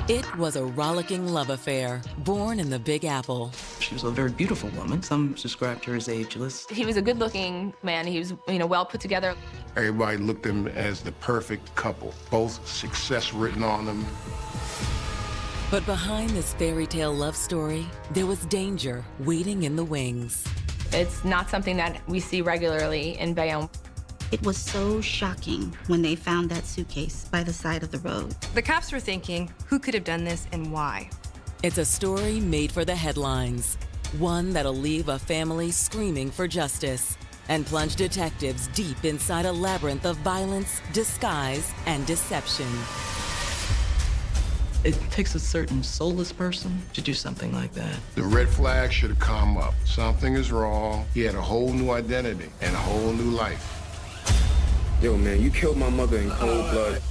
It was a rollicking love affair, born in the Big Apple. She was a very beautiful woman. Some described her as ageless. He was a good-looking man. He was, well put together. Everybody looked at him as the perfect couple, both success written on them. But behind this fairy tale love story, there was danger waiting in the wings. It's not something that we see regularly in Bayonne. It was so shocking when they found that suitcase by the side of the road. The cops were thinking, who could have done this and why? It's a story made for the headlines, one that'll leave a family screaming for justice and plunge detectives deep inside a labyrinth of violence, disguise, and deception. It takes a certain soulless person to do something like that. The red flag should have come up. Something is wrong. He had a whole new identity and a whole new life. Yo, man, you killed my mother in cold blood.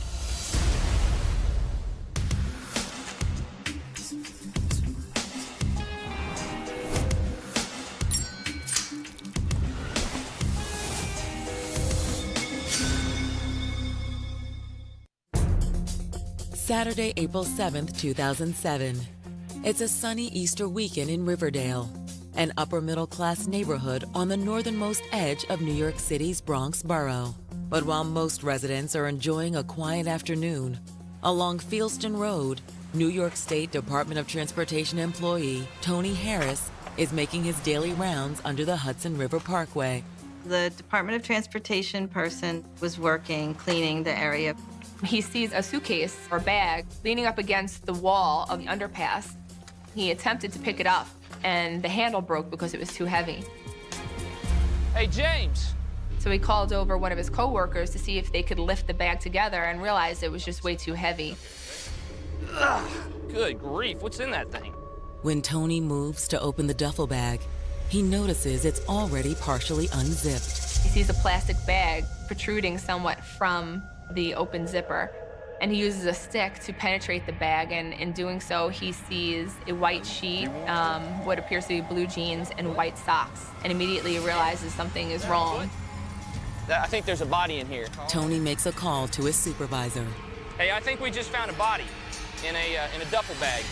Saturday, April 7th, 2007. It's a sunny Easter weekend in Riverdale, an upper-middle-class neighborhood on the northernmost edge of New York City's Bronx borough. But while most residents are enjoying a quiet afternoon, along Fieldston Road, New York State Department of Transportation employee Tony Harris is making his daily rounds under the Hudson River Parkway. The Department of Transportation person was working, cleaning the area. He sees a suitcase or bag leaning up against the wall of the underpass. He attempted to pick it up, and the handle broke because it was too heavy. Hey, James. So he called over one of his coworkers to see if they could lift the bag together and realized it was just way too heavy. Ugh, good grief, what's in that thing? When Tony moves to open the duffel bag, he notices it's already partially unzipped. He sees a plastic bag protruding somewhat from the open zipper, and he uses a stick to penetrate the bag, and in doing so, he sees a white sheet, what appears to be blue jeans and white socks, and immediately realizes something is wrong. I think there's a body in here. Tony makes a call to his supervisor. Hey, I think we just found a body in a duffel bag.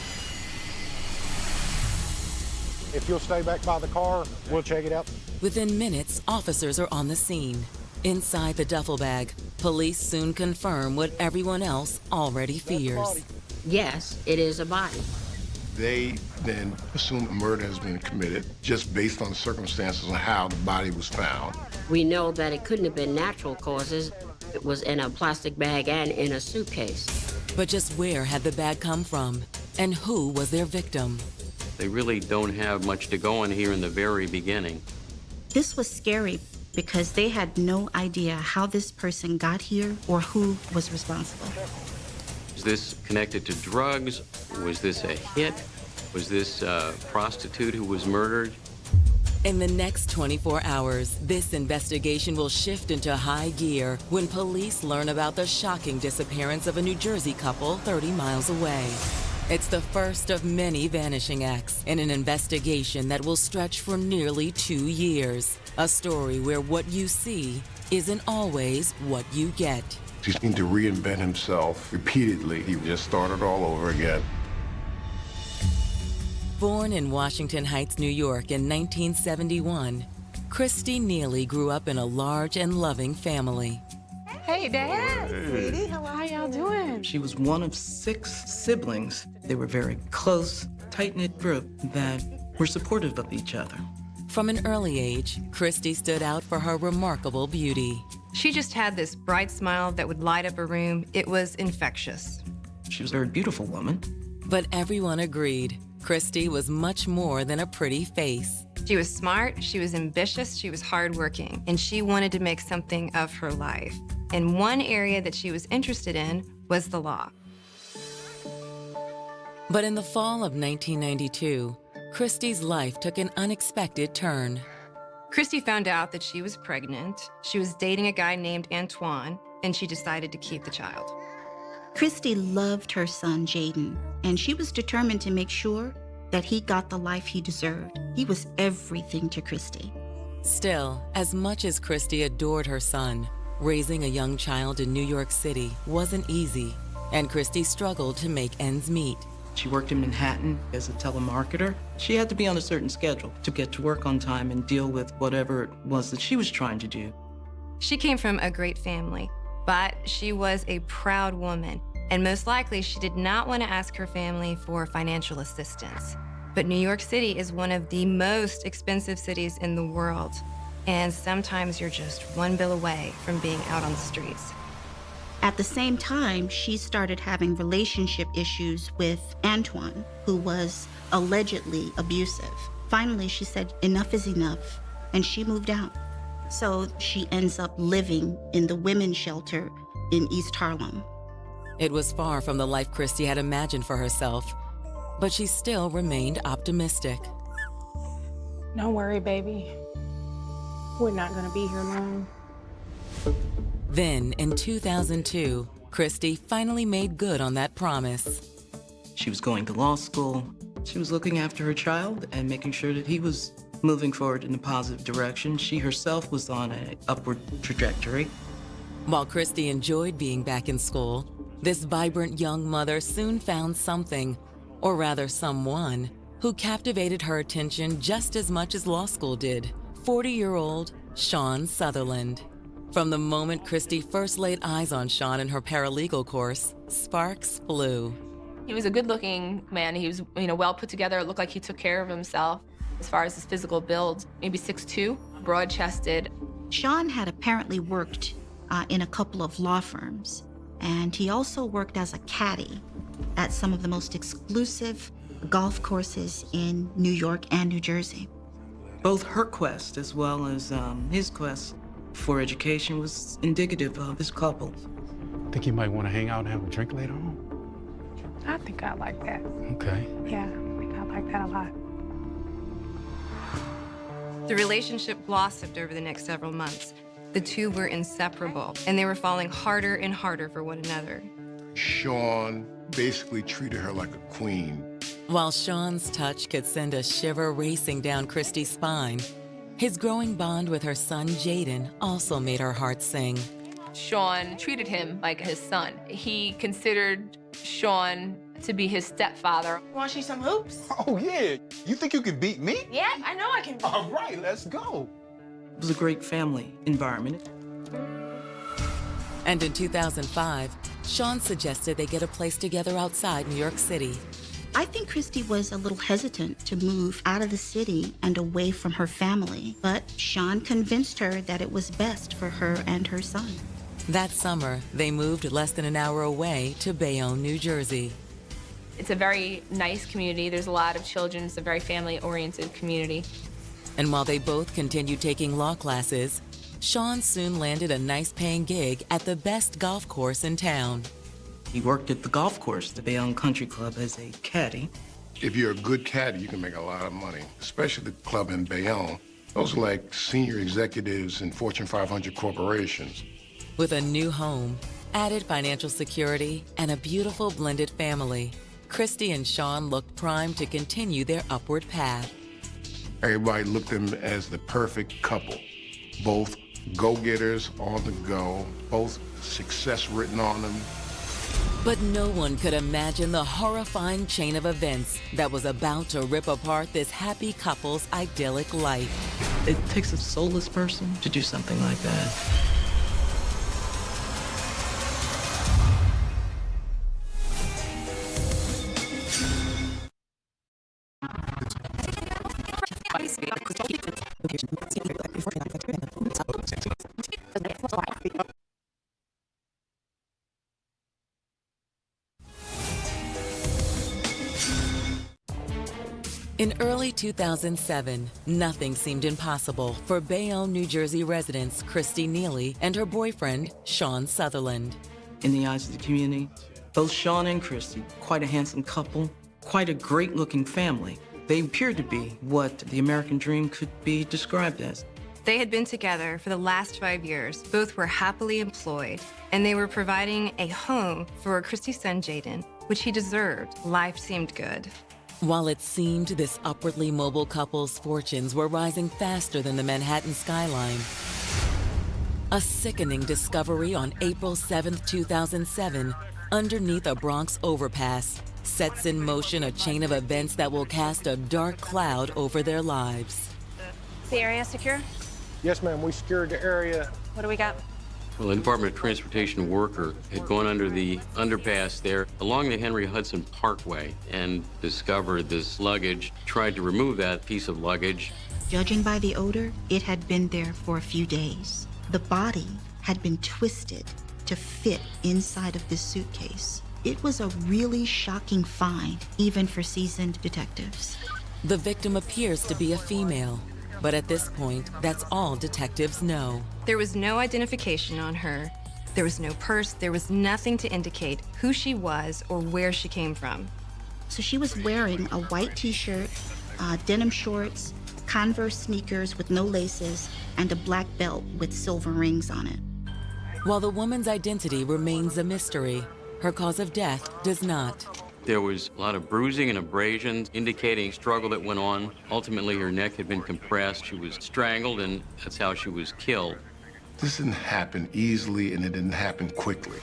If you'll stay back by the car, we'll check it out. Within minutes, officers are on the scene. Inside the duffel bag, police soon confirm what everyone else already fears. Yes, it is a body. They then assume a murder has been committed just based on the circumstances of how the body was found. We know that it couldn't have been natural causes. It was in a plastic bag and in a suitcase. But just where had the bag come from? And who was their victim? They really don't have much to go on here in the very beginning. This was scary because they had no idea how this person got here or who was responsible. Was this connected to drugs? Was this a hit? Was this a prostitute who was murdered? In the next 24 hours, this investigation will shift into high gear when police learn about the shocking disappearance of a New Jersey couple 30 miles away. It's the first of many vanishing acts in an investigation that will stretch for nearly 2 years. A story where what you see isn't always what you get. He seemed to reinvent himself repeatedly. He just started all over again. Born in Washington Heights, New York in 1971, Christy Neely grew up in a large and loving family. Hey, Dad. Hey. Sweetie, how y'all doing? She was one of 6 siblings. They were a very close, tight-knit group that were supportive of each other. From an early age, Christy stood out for her remarkable beauty. She just had this bright smile that would light up a room. It was infectious. She was a very beautiful woman. But everyone agreed Christy was much more than a pretty face. She was smart, she was ambitious, she was hardworking, and she wanted to make something of her life. And one area that she was interested in was the law. But in the fall of 1992, Christy's life took an unexpected turn. Christy found out that she was pregnant. She was dating a guy named Antoine, and she decided to keep the child. Christy loved her son, Jaden, and she was determined to make sure that he got the life he deserved. He was everything to Christy. Still, as much as Christy adored her son, raising a young child in New York City wasn't easy. and Christy struggled to make ends meet. She worked in Manhattan as a telemarketer. She had to be on a certain schedule to get to work on time and deal with whatever it was that she was trying to do. She came from a great family, but she was a proud woman, and most likely she did not want to ask her family for financial assistance. But New York City is one of the most expensive cities in the world, and sometimes you're just one bill away from being out on the streets. At the same time, she started having relationship issues with Antoine, who was allegedly abusive. Finally, she said, enough is enough, and she moved out. So she ends up living in the women's shelter in East Harlem. It was far from the life Christy had imagined for herself, but she still remained optimistic. Don't worry, baby. We're not gonna be here long. Then, in 2002, Christy finally made good on that promise. She was going to law school. She was looking after her child and making sure that he was moving forward in a positive direction. She herself was on an upward trajectory. While Christy enjoyed being back in school, this vibrant young mother soon found something, or rather someone, who captivated her attention just as much as law school did. 40-year-old Sean Sutherland. From the moment Christy first laid eyes on Sean in her paralegal course, sparks flew. He was a good-looking man. He was, well put together. It looked like he took care of himself as far as his physical build. Maybe 6'2", broad-chested. Sean had apparently worked in a couple of law firms, and he also worked as a caddy at some of the most exclusive golf courses in New York and New Jersey. Both her quest as well as his quest for education was indicative of this couple. Think you might want to hang out and have a drink later on? I think I like that. Okay. Yeah, I think I like that a lot. The relationship blossomed over the next several months. The two were inseparable, and they were falling harder and harder for one another. Sean basically treated her like a queen. While Sean's touch could send a shiver racing down Christy's spine, his growing bond with her son, Jaden, also made her heart sing. Sean treated him like his son. He considered Sean to be his stepfather. Want to see some hoops? Oh, yeah. You think you can beat me? Yeah, I know I can. All right, let's go. It was a great family environment. And in 2005, Sean suggested they get a place together outside New York City. I think Christy was a little hesitant to move out of the city and away from her family, but Sean convinced her that it was best for her and her son. That summer, they moved less than an hour away to Bayonne, New Jersey. It's a very nice community. There's a lot of children. It's a very family-oriented community. And while they both continued taking law classes, Sean soon landed a nice-paying gig at the best golf course in town. He worked at the golf course, the Bayonne Country Club, as a caddy. If you're a good caddy, you can make a lot of money, especially the club in Bayonne. Those are like senior executives in Fortune 500 corporations. With a new home, added financial security, and a beautiful blended family, Christy and Sean looked primed to continue their upward path. Everybody looked at them as the perfect couple. Both go-getters on the go, both success written on them. But no one could imagine the horrifying chain of events that was about to rip apart this happy couple's idyllic life. It takes a soulless person to do something like that. In early 2007, nothing seemed impossible for Bayonne, New Jersey residents Christy Neely and her boyfriend, Sean Sutherland. In the eyes of the community, both Sean and Christy, quite a handsome couple, quite a great-looking family. They appeared to be what the American dream could be described as. They had been together for the last 5 years. Both were happily employed, and they were providing a home for Christy's son, Jaden, which he deserved. Life seemed good. While it seemed this upwardly mobile couple's fortunes were rising faster than the Manhattan skyline, a sickening discovery on April 7, 2007 underneath a Bronx overpass, sets in motion a chain of events that will cast a dark cloud over their lives. Is the area secure? Yes, ma'am. We secured the area. What do we got? Well, a Department of Transportation worker had gone under the underpass there along the Henry Hudson Parkway and discovered this luggage, tried to remove that piece of luggage. Judging by the odor, it had been there for a few days. The body had been twisted to fit inside of this suitcase. It was a really shocking find, even for seasoned detectives. The victim appears to be a female, but at this point, that's all detectives know. There was no identification on her. There was no purse. There was nothing to indicate who she was or where she came from. So she was wearing a white t-shirt, denim shorts, Converse sneakers with no laces, and a black belt with silver rings on it. While the woman's identity remains a mystery, her cause of death does not. There was a lot of bruising and abrasions indicating struggle that went on. Ultimately, her neck had been compressed. She was strangled, and that's how she was killed. This didn't happen easily, and it didn't happen quickly.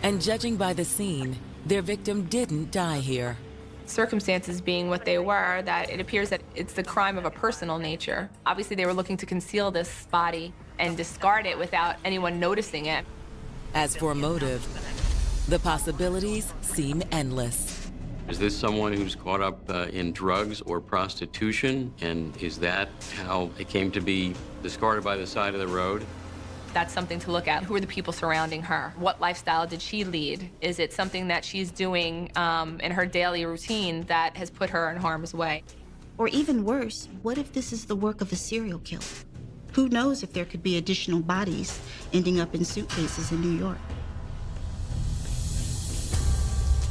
And judging by the scene, their victim didn't die here. Circumstances being what they were, that it appears that it's the crime of a personal nature. Obviously, they were looking to conceal this body and discard it without anyone noticing it. As for motive, the possibilities seem endless. Is this someone who's caught up in drugs or prostitution? And is that how it came to be discarded by the side of the road? That's something to look at. Who are the people surrounding her? What lifestyle did she lead? Is it something that she's doing in her daily routine that has put her in harm's way? Or even worse, what if this is the work of a serial killer? Who knows if there could be additional bodies ending up in suitcases in New York?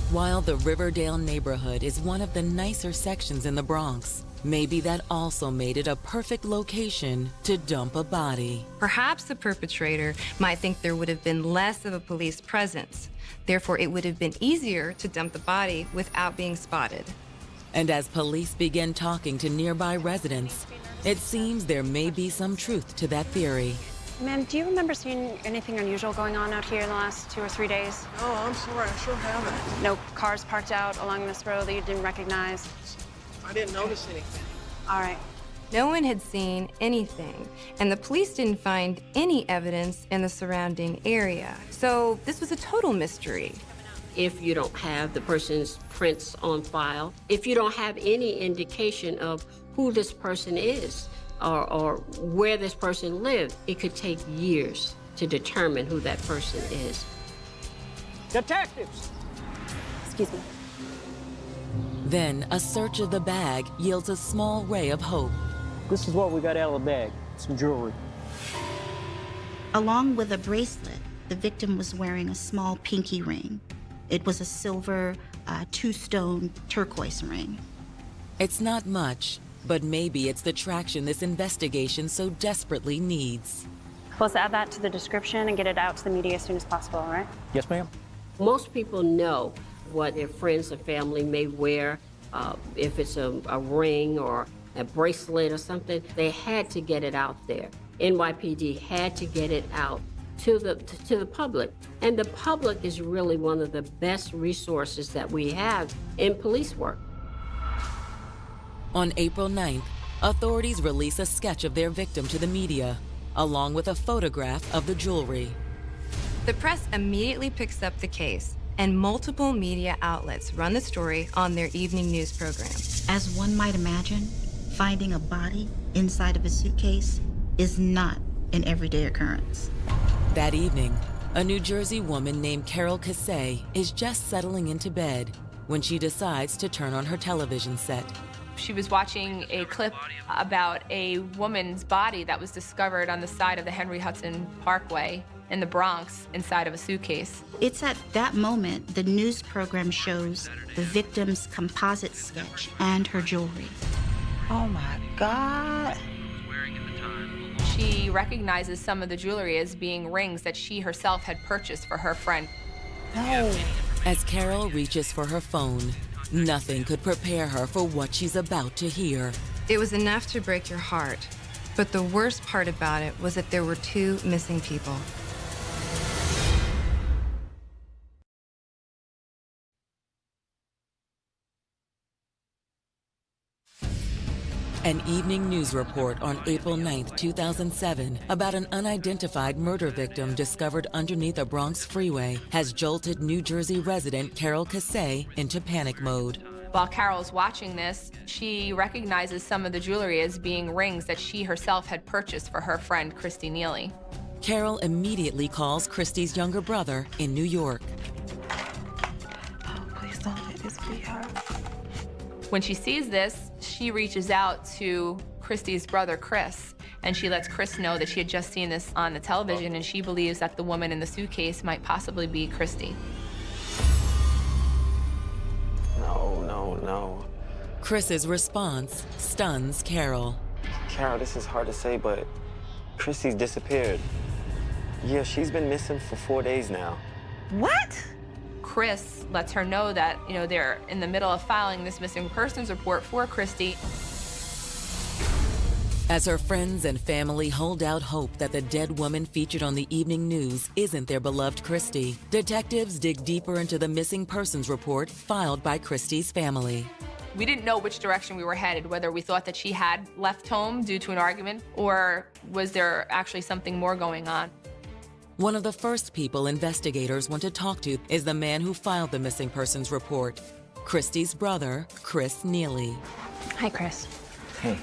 While the Riverdale neighborhood is one of the nicer sections in the Bronx, maybe that also made it a perfect location to dump a body. Perhaps the perpetrator might think there would have been less of a police presence. Therefore, it would have been easier to dump the body without being spotted. And as police begin talking to nearby residents, it seems there may be some truth to that theory. Ma'am, do you remember seeing anything unusual going on out here in the last 2 or 3 days? Oh, I'm sorry, I sure haven't. No cars parked out along this road that you didn't recognize? I didn't notice anything. All right. No one had seen anything, and the police didn't find any evidence in the surrounding area. So this was a total mystery. If you don't have the person's prints on file, if you don't have any indication of who this person is or where this person lived, it could take years to determine who that person is. Detectives! Excuse me. Then a search of the bag yields a small ray of hope. This is what we got out of the bag, some jewelry. Along with a bracelet, the victim was wearing a small pinky ring. It was a silver, two-stone turquoise ring. It's not much, but maybe it's the traction this investigation so desperately needs. Let's add that to the description and get it out to the media as soon as possible, all right? Yes, ma'am. Most people know what their friends or family may wear, if it's a ring or a bracelet or something. They had to get it out there. NYPD had to get it out to the public. And the public is really one of the best resources that we have in police work. On April 9th, authorities release a sketch of their victim to the media, along with a photograph of the jewelry. The press immediately picks up the case, and multiple media outlets run the story on their evening news program. As one might imagine, finding a body inside of a suitcase is not an everyday occurrence. That evening, a New Jersey woman named Carol Cassay is just settling into bed when she decides to turn on her television set. She was watching a clip about a woman's body that was discovered on the side of the Henry Hudson Parkway in the Bronx inside of a suitcase. It's at that moment the news program shows the victim's composite sketch and her jewelry. Oh my God. She recognizes some of the jewelry as being rings that she herself had purchased for her friend. No. As Carol reaches for her phone, nothing could prepare her for what she's about to hear. It was enough to break your heart, but the worst part about it was that there were 2 missing people. An evening news report on April 9, 2007, about an unidentified murder victim discovered underneath a Bronx freeway has jolted New Jersey resident Carol Cassay into panic mode. While Carol's watching this, she recognizes some of the jewelry as being rings that she herself had purchased for her friend Christy Neely. Carol immediately calls Christy's younger brother in New York. Oh, please don't let this be her. When she sees this, she reaches out to Christy's brother, Chris, and she lets Chris know that she had just seen this on the television, and she believes that the woman in the suitcase might possibly be Christy. No. Chris's response stuns Carol. Carol, this is hard to say, but Christy's disappeared. Yeah, she's been missing for 4 days now. What? Chris lets her know that, they're in the middle of filing this missing persons report for Christy. As her friends and family hold out hope that the dead woman featured on the evening news isn't their beloved Christy, detectives dig deeper into the missing persons report filed by Christy's family. We didn't know which direction we were headed, whether we thought that she had left home due to an argument, or was there actually something more going on. One of the first people investigators want to talk to is the man who filed the missing persons report, Christy's brother, Chris Neely. Hi, Chris. Hey.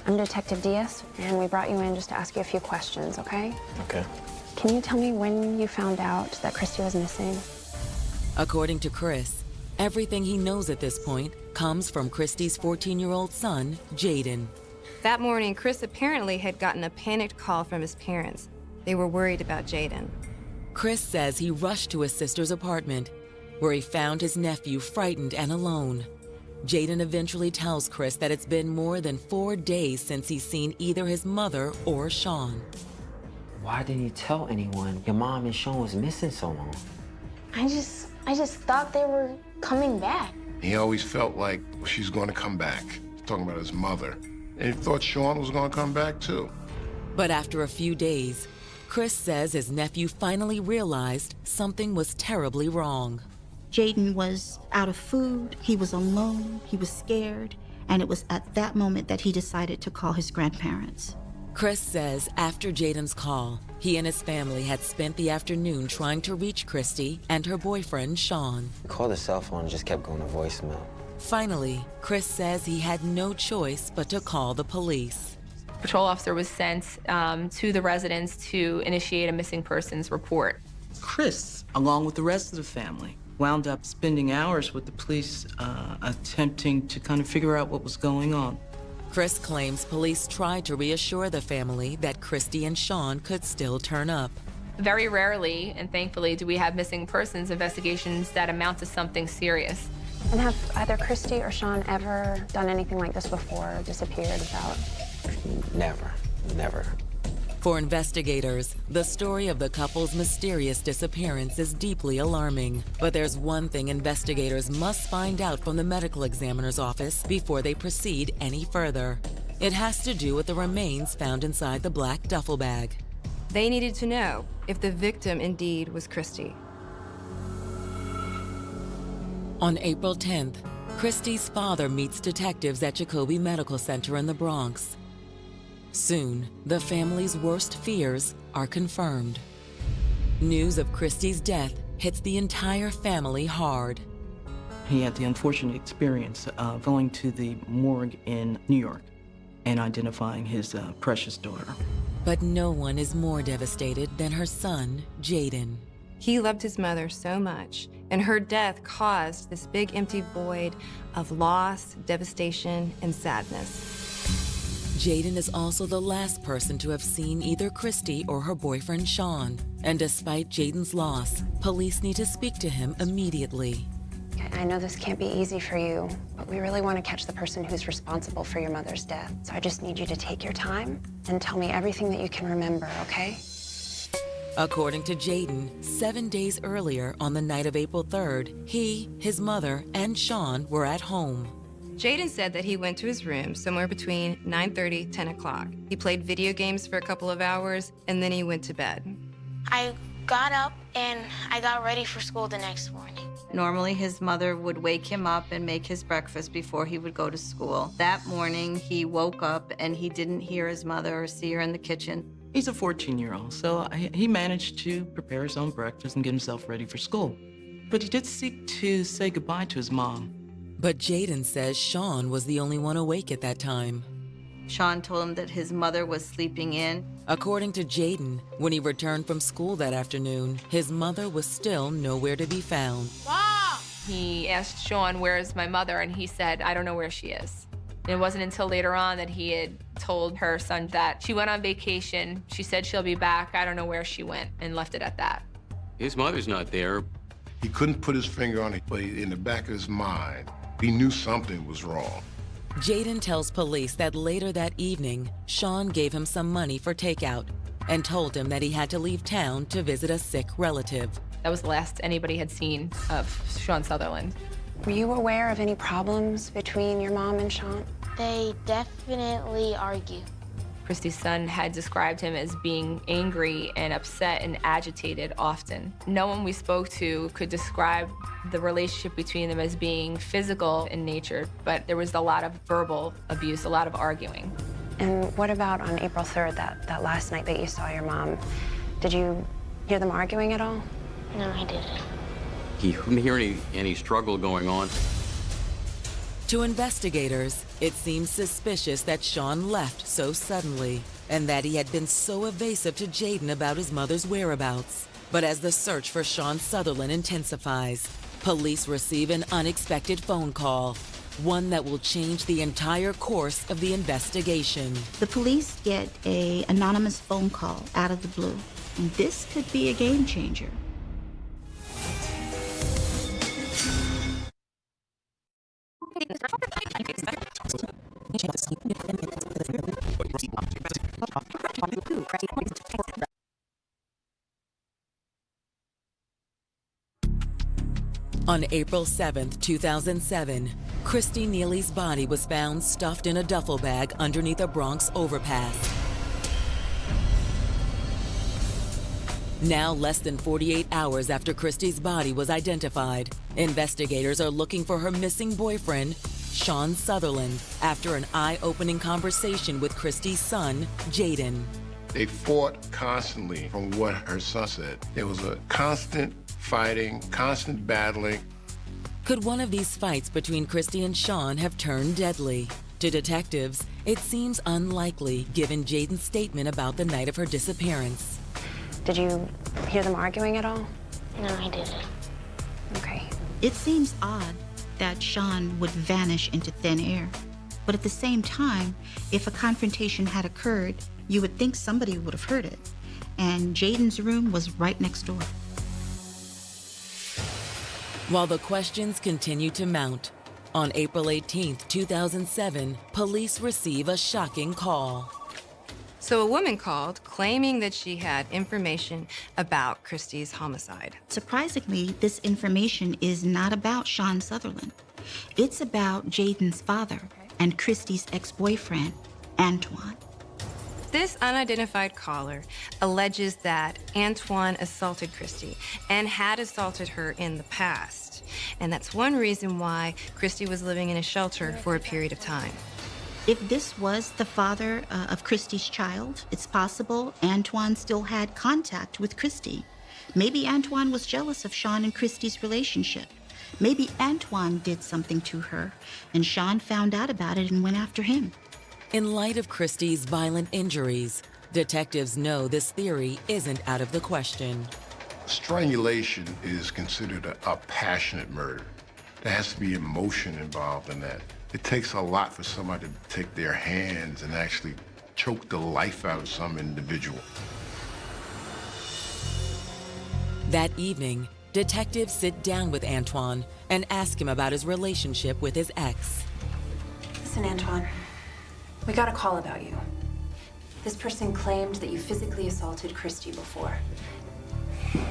I'm Detective Diaz, and we brought you in just to ask you a few questions, okay? Okay. Can you tell me when you found out that Christy was missing? According to Chris, everything he knows at this point comes from Christy's 14-year-old son, Jaden. That morning, Chris apparently had gotten a panicked call from his parents. They were worried about Jaden. Chris says he rushed to his sister's apartment, where he found his nephew frightened and alone. Jaden eventually tells Chris that it's been more than 4 days since he's seen either his mother or Sean. Why didn't you tell anyone your mom and Sean was missing so long? I just thought they were coming back. He always felt like she's going to come back, talking about his mother. And he thought Sean was going to come back too. But after a few days, Chris says his nephew finally realized something was terribly wrong. Jaden was out of food, he was alone, he was scared, and it was at that moment that he decided to call his grandparents. Chris says after Jaden's call, he and his family had spent the afternoon trying to reach Christy and her boyfriend, Sean. I called the cell phone and just kept going to voicemail. Finally, Chris says he had no choice but to call the police. A patrol officer was sent to the residence to initiate a missing persons report. Chris, along with the rest of the family, wound up spending hours with the police attempting to kind of figure out what was going on. Chris claims police tried to reassure the family that Christy and Sean could still turn up. Very rarely, and thankfully, do we have missing persons investigations that amount to something serious. And have either Christy or Sean ever done anything like this before, or disappeared without? Never. For investigators, the story of the couple's mysterious disappearance is deeply alarming. But there's one thing investigators must find out from the medical examiner's office before they proceed any further. It has to do with the remains found inside the black duffel bag. They needed to know if the victim indeed was Christy. On April 10th, Christy's father meets detectives at Jacoby Medical Center in the Bronx. Soon, the family's worst fears are confirmed. News of Christy's death hits the entire family hard. He had the unfortunate experience of going to the morgue in New York and identifying his precious daughter. But no one is more devastated than her son, Jaden. He loved his mother so much, and her death caused this big empty void of loss, devastation, and sadness. Jaden is also the last person to have seen either Christy or her boyfriend Sean. And despite Jaden's loss, police need to speak to him immediately. I know this can't be easy for you, but we really want to catch the person who's responsible for your mother's death. So I just need you to take your time and tell me everything that you can remember, okay? According to Jaden, 7 days earlier, on the night of April 3rd, he, his mother, and Sean were at home. Jaden said that he went to his room somewhere between 9:30, 10 o'clock. He played video games for a couple of hours, and then he went to bed. I got up and I got ready for school the next morning. Normally, his mother would wake him up and make his breakfast before he would go to school. That morning, he woke up and he didn't hear his mother or see her in the kitchen. He's a 14-year-old, so he managed to prepare his own breakfast and get himself ready for school. But he did seek to say goodbye to his mom. But Jaden says Sean was the only one awake at that time. Sean told him that his mother was sleeping in. According to Jaden, when he returned from school that afternoon, his mother was still nowhere to be found. Mom! He asked Sean, "Where's my mother?" And he said, "I don't know where she is." And it wasn't until later on that he had told her son that she went on vacation. She said she'll be back. I don't know where she went, and left it at that. His mother's not there. He couldn't put his finger on it, but in the back of his mind, he knew something was wrong. Jaden tells police that later that evening, Sean gave him some money for takeout and told him that he had to leave town to visit a sick relative. That was the last anybody had seen of Sean Sutherland. Were you aware of any problems between your mom and Sean? They definitely argue. Christy's son had described him as being angry and upset and agitated often. No one we spoke to could describe the relationship between them as being physical in nature, but there was a lot of verbal abuse, a lot of arguing. And what about on April 3rd, that last night that you saw your mom? Did you hear them arguing at all? No, I didn't. He couldn't hear any struggle going on. To investigators, it seems suspicious that Sean left so suddenly and that he had been so evasive to Jaden about his mother's whereabouts. But as the search for Sean Sutherland intensifies, police receive an unexpected phone call, one that will change the entire course of the investigation. The police get an anonymous phone call out of the blue. And this could be a game changer. On April 7th, 2007, Christy Neely's body was found stuffed in a duffel bag underneath a Bronx overpass. Now, less than 48 hours after Christy's body was identified, investigators are looking for her missing boyfriend, Sean Sutherland, after an eye-opening conversation with Christy's son, Jaden. They fought constantly, from what her son said. There was a constant fighting, constant battling. Could one of these fights between Christy and Sean have turned deadly? To detectives, it seems unlikely given Jaden's statement about the night of her disappearance. Did you hear them arguing at all? No, I didn't. Okay. It seems odd that Sean would vanish into thin air. But at the same time, if a confrontation had occurred, you would think somebody would have heard it. And Jaden's room was right next door. While the questions continue to mount, on April 18, 2007, police receive a shocking call. So a woman called claiming that she had information about Christy's homicide. Surprisingly, this information is not about Sean Sutherland. It's about Jaden's father and Christy's ex-boyfriend, Antoine. This unidentified caller alleges that Antoine assaulted Christy and had assaulted her in the past. And that's one reason why Christy was living in a shelter for a period of time. If this was the father of Christy's child, it's possible Antoine still had contact with Christy. Maybe Antoine was jealous of Sean and Christy's relationship. Maybe Antoine did something to her, and Sean found out about it and went after him. In light of Christy's violent injuries, detectives know this theory isn't out of the question. Strangulation is considered a passionate murder. There has to be emotion involved in that. It takes a lot for somebody to take their hands and actually choke the life out of some individual. That evening, detectives sit down with Antoine and ask him about his relationship with his ex. Listen, Antoine, we got a call about you. This person claimed that you physically assaulted Christy before.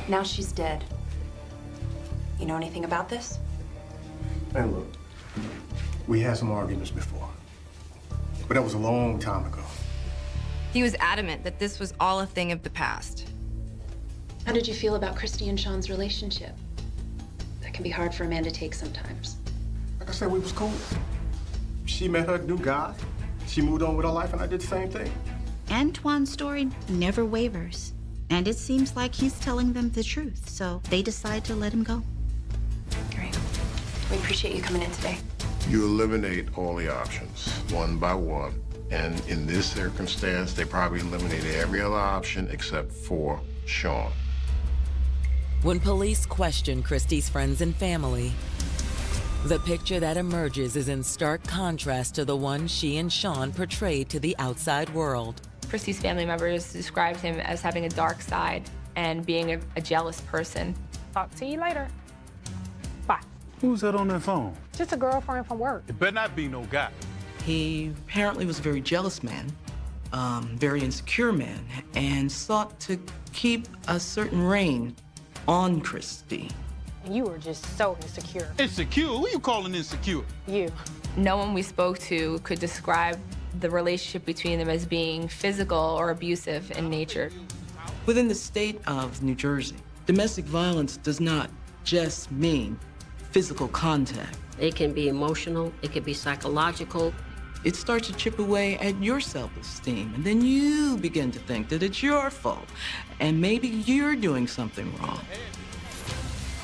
Now she's dead. You know anything about this? Hey, look. We had some arguments before, but that was a long time ago. He was adamant that this was all a thing of the past. How did you feel about Christy and Sean's relationship? can be hard for a man to take sometimes. Like I said, we was cool. She met her new guy. She moved on with her life, and I did the same thing. Antoine's story never wavers, and it seems like he's telling them the truth, so they decide to let him go. Great. We appreciate you coming in today. You eliminate all the options, one by one. And in this circumstance, they probably eliminated every other option except for Sean. When police question Christy's friends and family, the picture that emerges is in stark contrast to the one she and Sean portrayed to the outside world. Christy's family members described him as having a dark side and being a jealous person. Talk to you later. Bye. Who's that on that phone? Just a girlfriend from work. It better not be no guy. He apparently was a very jealous man, very insecure man, and sought to keep a certain reign on Christy. You were just so insecure. Insecure? Who you calling insecure? You. No one we spoke to could describe the relationship between them as being physical or abusive in nature. Within the state of New Jersey, domestic violence does not just mean physical contact. It can be emotional, it can be psychological. It starts to chip away at your self-esteem, and then you begin to think that it's your fault, and maybe you're doing something wrong.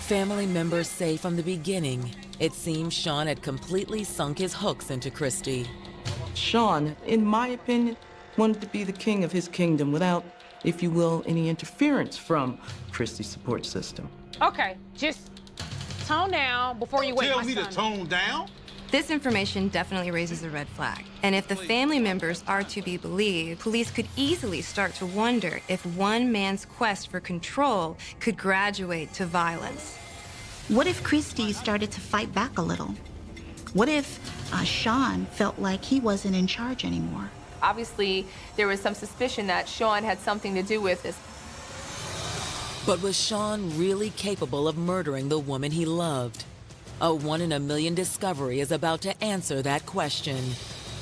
Family members say from the beginning, it seems Sean had completely sunk his hooks into Christy. Sean, in my opinion, wanted to be the king of his kingdom without, if you will, any interference from Christy's support system. Okay, just tone down before you wake my son. Tell me to tone down? This information definitely raises a red flag. And if the family members are to be believed, police could easily start to wonder if one man's quest for control could graduate to violence. What if Christy started to fight back a little? What if Sean felt like he wasn't in charge anymore? Obviously, there was some suspicion that Sean had something to do with this. But was Sean really capable of murdering the woman he loved? A 1 in a million discovery is about to answer that question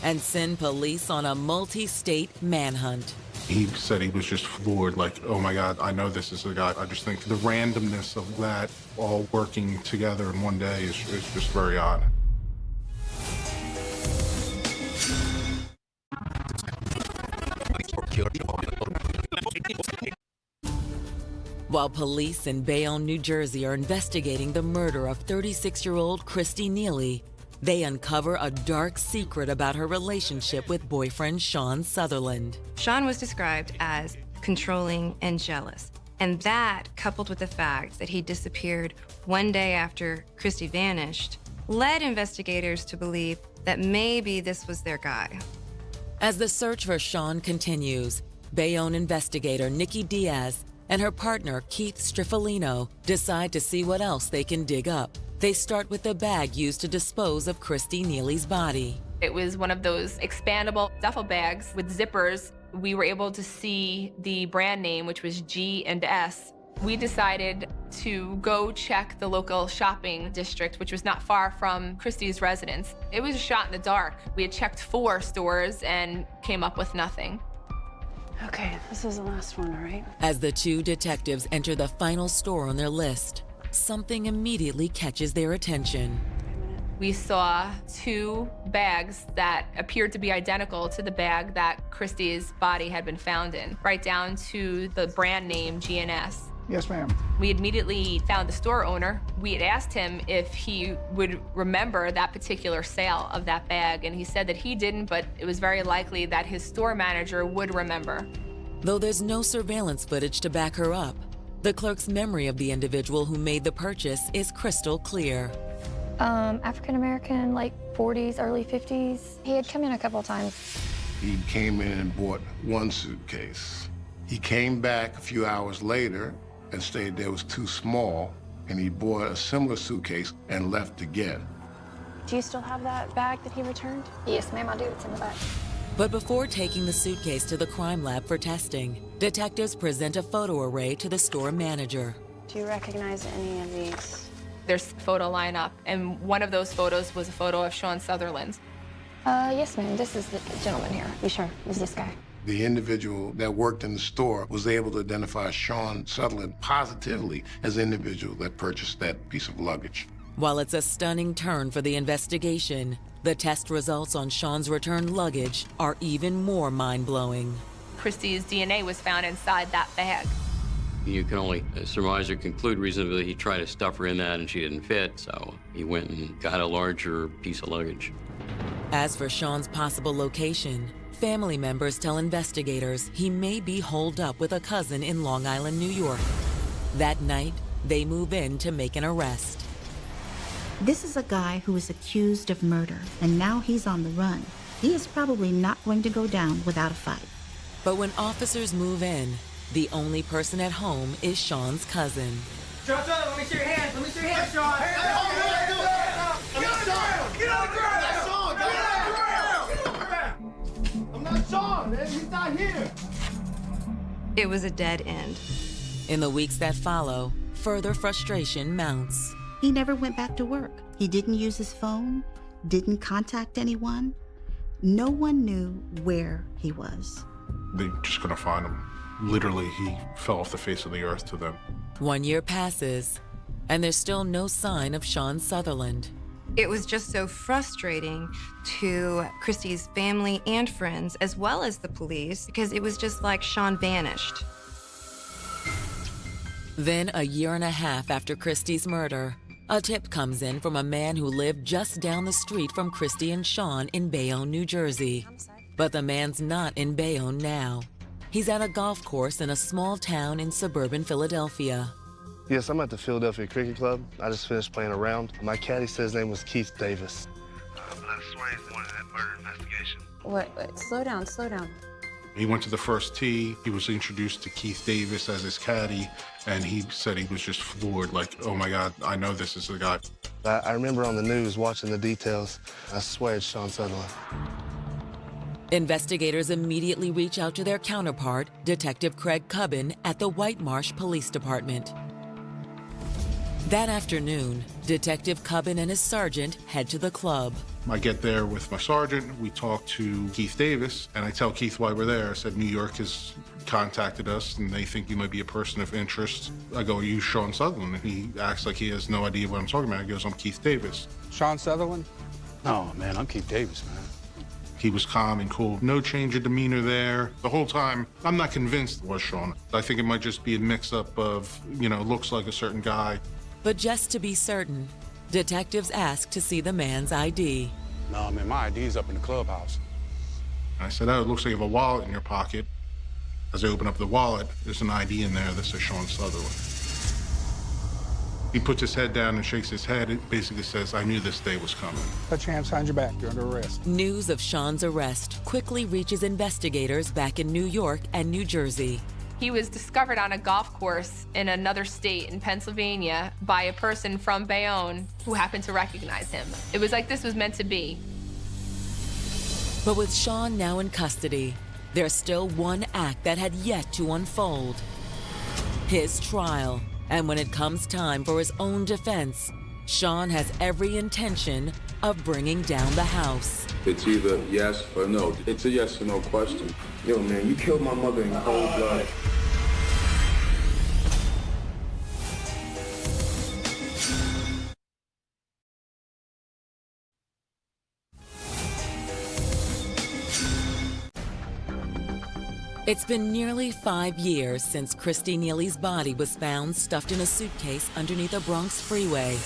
and send police on a multi-state manhunt. He said he was just floored, like, oh my God, I know this is the guy. I just think the randomness of that all working together in one day is just very odd. While police in Bayonne, New Jersey are investigating the murder of 36-year-old Christy Neely, they uncover a dark secret about her relationship with boyfriend Sean Sutherland. Sean was described as controlling and jealous. And that, coupled with the fact that he disappeared one day after Christy vanished, led investigators to believe that maybe this was their guy. As the search for Sean continues, Bayonne investigator Nikki Diaz and her partner Keith Striffolino decide to see what else they can dig up. They start with the bag used to dispose of Christy Neely's body. It was one of those expandable duffel bags with zippers. We were able to see the brand name, which was G&S. We decided to go check the local shopping district, which was not far from Christy's residence. It was a shot in the dark. We had checked 4 stores and came up with nothing. Okay, this is the last one, all right? As the 2 detectives enter the final store on their list, something immediately catches their attention. We saw 2 bags that appeared to be identical to the bag that Christy's body had been found in, right down to the brand name G&S. Yes, ma'am. We immediately found the store owner. We had asked him if he would remember that particular sale of that bag, and he said that he didn't, but it was very likely that his store manager would remember. Though there's no surveillance footage to back her up, the clerk's memory of the individual who made the purchase is crystal clear. African-American, like 40s, early 50s. He had come in a couple of times. He came in and bought 1 suitcase. He came back a few hours later and stated that it was too small, and he bought a similar suitcase and left again. Do you still have that bag that he returned? Yes, ma'am, I do. It's in the back. But before taking the suitcase to the crime lab for testing, detectives present a photo array to the store manager. Do you recognize any of these? There's a photo lineup, and one of those photos was a photo of Sean Sutherland. Yes, ma'am. This is the gentleman here. You sure? Is this guy? The individual that worked in the store was able to identify Sean Sutherland positively as the individual that purchased that piece of luggage. While it's a stunning turn for the investigation, the test results on Sean's returned luggage are even more mind-blowing. Christy's DNA was found inside that bag. You can only surmise or conclude reasonably he tried to stuff her in that and she didn't fit, so he went and got a larger piece of luggage. As for Sean's possible location, family members tell investigators he may be holed up with a cousin in Long Island, New York. That night, they move in to make an arrest. This is a guy who is accused of murder, and now he's on the run. He is probably not going to go down without a fight. But when officers move in, the only person at home is Sean's cousin. Sean, let me see your hands. Let me see your hands, Sean. Get on the ground. Get on the ground. That's Sean. Get on the ground. I'm not Sean, man. He's not here. It was a dead end. In the weeks that follow, further frustration mounts. He never went back to work. He didn't use his phone, didn't contact anyone. No one knew where he was. They just couldn't find him. Literally, he fell off the face of the earth to them. 1 year passes, and there's still no sign of Sean Sutherland. It was just so frustrating to Christy's family and friends, as well as the police, because it was just like Sean vanished. Then, a year and a half after Christy's murder, a tip comes in from a man who lived just down the street from Christy and Sean in Bayonne, New Jersey. But the man's not in Bayonne now. He's at a golf course in a small town in suburban Philadelphia. Yes, I'm at the Philadelphia Cricket Club. I just finished playing a round. My caddy said his name was Keith Davis. I swear he's one in that murder investigation. What? Slow down, slow down. He went to the first tee. He was introduced to Keith Davis as his caddy, and he said he was just floored, like, oh my God, I know this is the guy. I remember on the news watching the details. I swear it's Sean Sutherland. Investigators immediately reach out to their counterpart, Detective Craig Cubbin, at the White Marsh Police Department. That afternoon, Detective Cubbin and his sergeant head to the club. I get there with my sergeant. We talk to Keith Davis, and I tell Keith why we're there. I said, New York has contacted us, and they think you might be a person of interest. I go, are you Sean Sutherland? And he acts like he has no idea what I'm talking about. He goes, I'm Keith Davis. Sean Sutherland? No, man, I'm Keith Davis, man. He was calm and cool. No change of demeanor there. The whole time, I'm not convinced it was Sean. I think it might just be a mix-up of, looks like a certain guy. But just to be certain, detectives ask to see the man's ID. No, man, my ID's up in the clubhouse. I said, oh, it looks like you have a wallet in your pocket. As I open up the wallet, there's an ID in there that says Sean Sutherland. He puts his head down and shakes his head. It basically says, I knew this day was coming. Put your hands behind your back. You're under arrest. News of Sean's arrest quickly reaches investigators back in New York and New Jersey. He was discovered on a golf course in another state in Pennsylvania by a person from Bayonne who happened to recognize him. It was like this was meant to be. But with Sean now in custody, there's still one act that had yet to unfold. His trial. And when it comes time for his own defense, Sean has every intention of bringing down the house. It's either yes or no. It's a yes or no question. Yo, man, you killed my mother in cold blood. It's been nearly 5 years since Christy Neely's body was found stuffed in a suitcase underneath a Bronx freeway.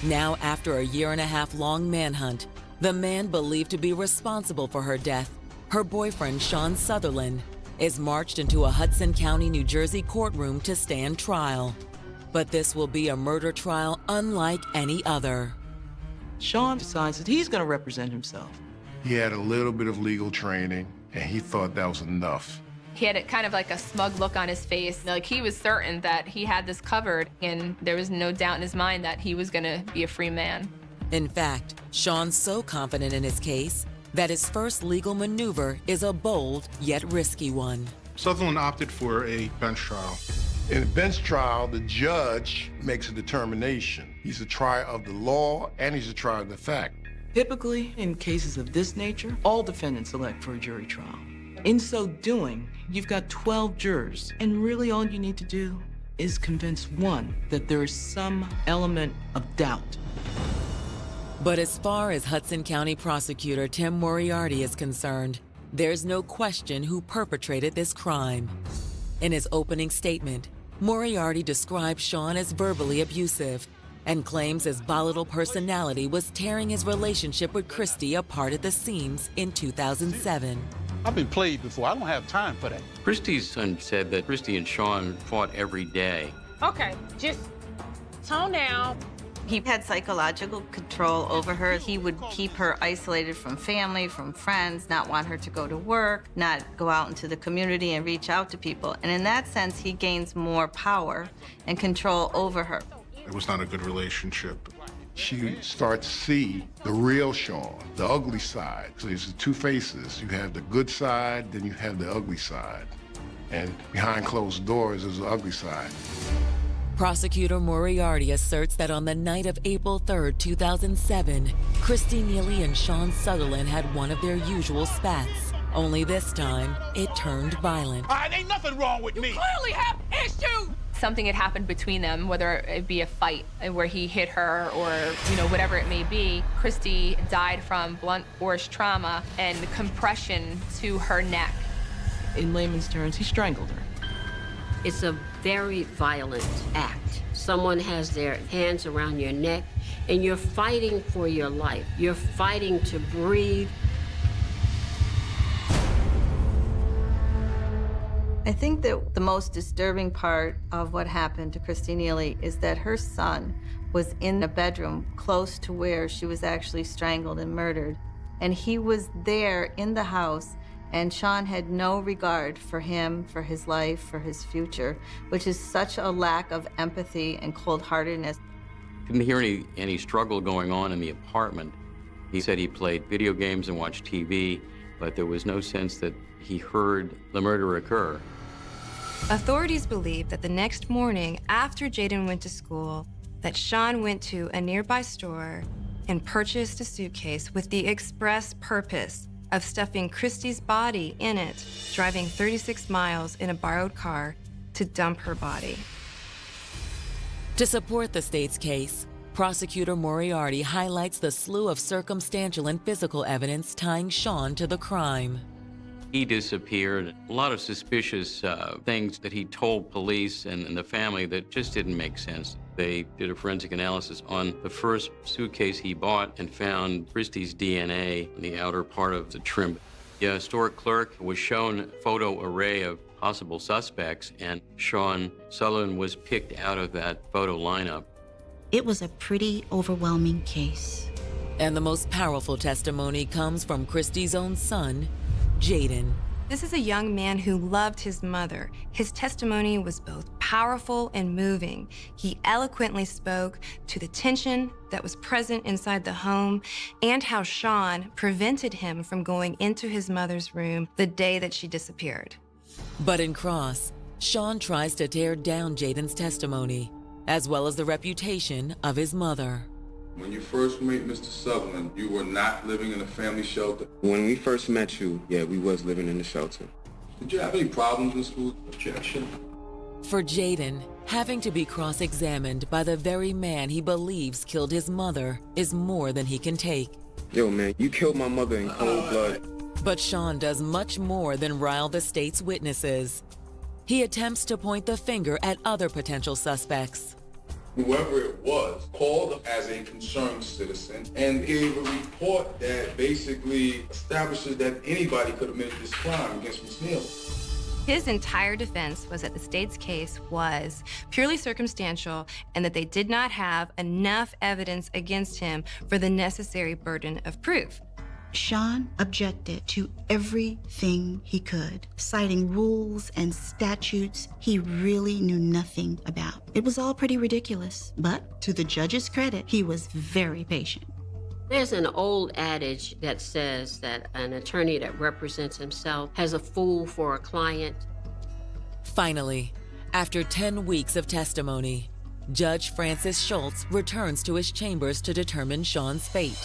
Now, after a year-and-a-half-long manhunt, the man believed to be responsible for her death, her boyfriend Sean Sutherland, is marched into a Hudson County, New Jersey courtroom to stand trial. But this will be a murder trial unlike any other. Sean decides that he's going to represent himself. He had a little bit of legal training, and he thought that was enough. He had kind of like a smug look on his face. Like he was certain that he had this covered, and there was no doubt in his mind that he was gonna be a free man. In fact, Sean's so confident in his case that his first legal maneuver is a bold yet risky one. Sutherland opted for a bench trial. In a bench trial, the judge makes a determination. He's a trier of the law, and he's a trier of the fact. Typically, in cases of this nature, all defendants elect for a jury trial. In so doing, you've got 12 jurors, and really all you need to do is convince one that there is some element of doubt. But as far as Hudson County Prosecutor Tim Moriarty is concerned, there's no question who perpetrated this crime. In his opening statement, Moriarty describes Sean as verbally abusive and claims his volatile personality was tearing his relationship with Christy apart at the seams in 2007. I've been played before. I don't have time for that. Christy's son said that Christy and Sean fought every day. Okay, just tone down. He had psychological control over her. He would keep her isolated from family, from friends, not want her to go to work, not go out into the community and reach out to people. And in that sense, he gains more power and control over her. It was not a good relationship. She starts to see the real Sean, the ugly side. So there's the two faces. You have the good side, then you have the ugly side. And behind closed doors is the ugly side. Prosecutor Moriarty asserts that on the night of April 3rd, 2007, Christy Neely and Sean Sutherland had one of their usual spats. Only this time, it turned violent. Ain't nothing wrong with me. Clearly have issues. Something had happened between them, whether it be a fight where he hit her or, whatever it may be. Christy died from blunt force trauma and compression to her neck. In layman's terms, he strangled her. It's a very violent act. Someone has their hands around your neck, and you're fighting for your life. You're fighting to breathe. I think that the most disturbing part of what happened to Christy Neely is that her son was in a bedroom close to where she was actually strangled and murdered. And he was there in the house, and Sean had no regard for him, for his life, for his future, which is such a lack of empathy and cold-heartedness. Didn't hear any struggle going on in the apartment. He said he played video games and watched TV, but there was no sense that he heard the murder occur. Authorities believe that the next morning after Jaden went to school, that Sean went to a nearby store and purchased a suitcase with the express purpose of stuffing Christy's body in it, driving 36 miles in a borrowed car to dump her body. To support the state's case, Prosecutor Moriarty highlights the slew of circumstantial and physical evidence tying Sean to the crime. He disappeared. A lot of suspicious things that he told police and the family that just didn't make sense. They did a forensic analysis on the first suitcase he bought and found Christy's DNA in the outer part of the trim. The store clerk was shown a photo array of possible suspects, and Sean Sutherland was picked out of that photo lineup. It was a pretty overwhelming case. And the most powerful testimony comes from Christy's own son, Jaden. This is a young man who loved his mother. His testimony was both powerful and moving. He eloquently spoke to the tension that was present inside the home and how Sean prevented him from going into his mother's room the day that she disappeared. But in cross, Sean tries to tear down Jaden's testimony, as well as the reputation of his mother. When you first met Mr. Sutherland, you were not living in a family shelter. When we first met you, yeah, we was living in the shelter. Did you have any problems in school? Objection. For Jaden, having to be cross-examined by the very man he believes killed his mother is more than he can take. Yo, man, you killed my mother in cold blood. But Sean does much more than rile the state's witnesses. He attempts to point the finger at other potential suspects. Whoever it was called as a concerned citizen and gave a report that basically establishes that anybody could have committed this crime against Ms. Neely. His entire defense was that the state's case was purely circumstantial and that they did not have enough evidence against him for the necessary burden of proof. Sean objected to everything he could, citing rules and statutes he really knew nothing about. It was all pretty ridiculous, but to the judge's credit, he was very patient. There's an old adage that says that an attorney that represents himself has a fool for a client. Finally, after 10 weeks of testimony, Judge Francis Schultz returns to his chambers to determine Sean's fate.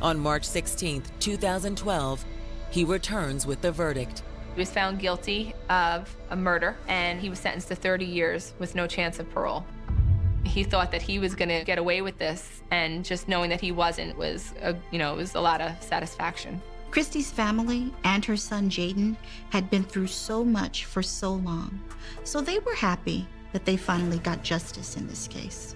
On March 16, 2012, he returns with the verdict. He was found guilty of a murder, and he was sentenced to 30 years with no chance of parole. He thought that he was going to get away with this, and just knowing that he wasn't was, it was a lot of satisfaction. Christy's family and her son Jaden had been through so much for so long, so they were happy that they finally got justice in this case.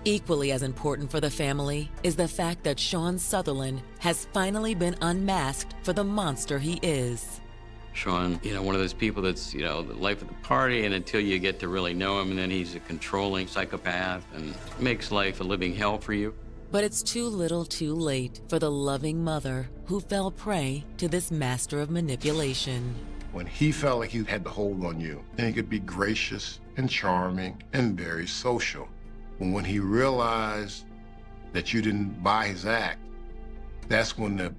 Equally as important for the family is the fact that Sean Sutherland has finally been unmasked for the monster he is. Sean, one of those people that's, the life of the party, and until you get to really know him, and then he's a controlling psychopath and makes life a living hell for you. But it's too little too late for the loving mother who fell prey to this master of manipulation. When he felt like he had the hold on you, then he could be gracious and charming and very social. But when he realized that you didn't buy his act, that's when the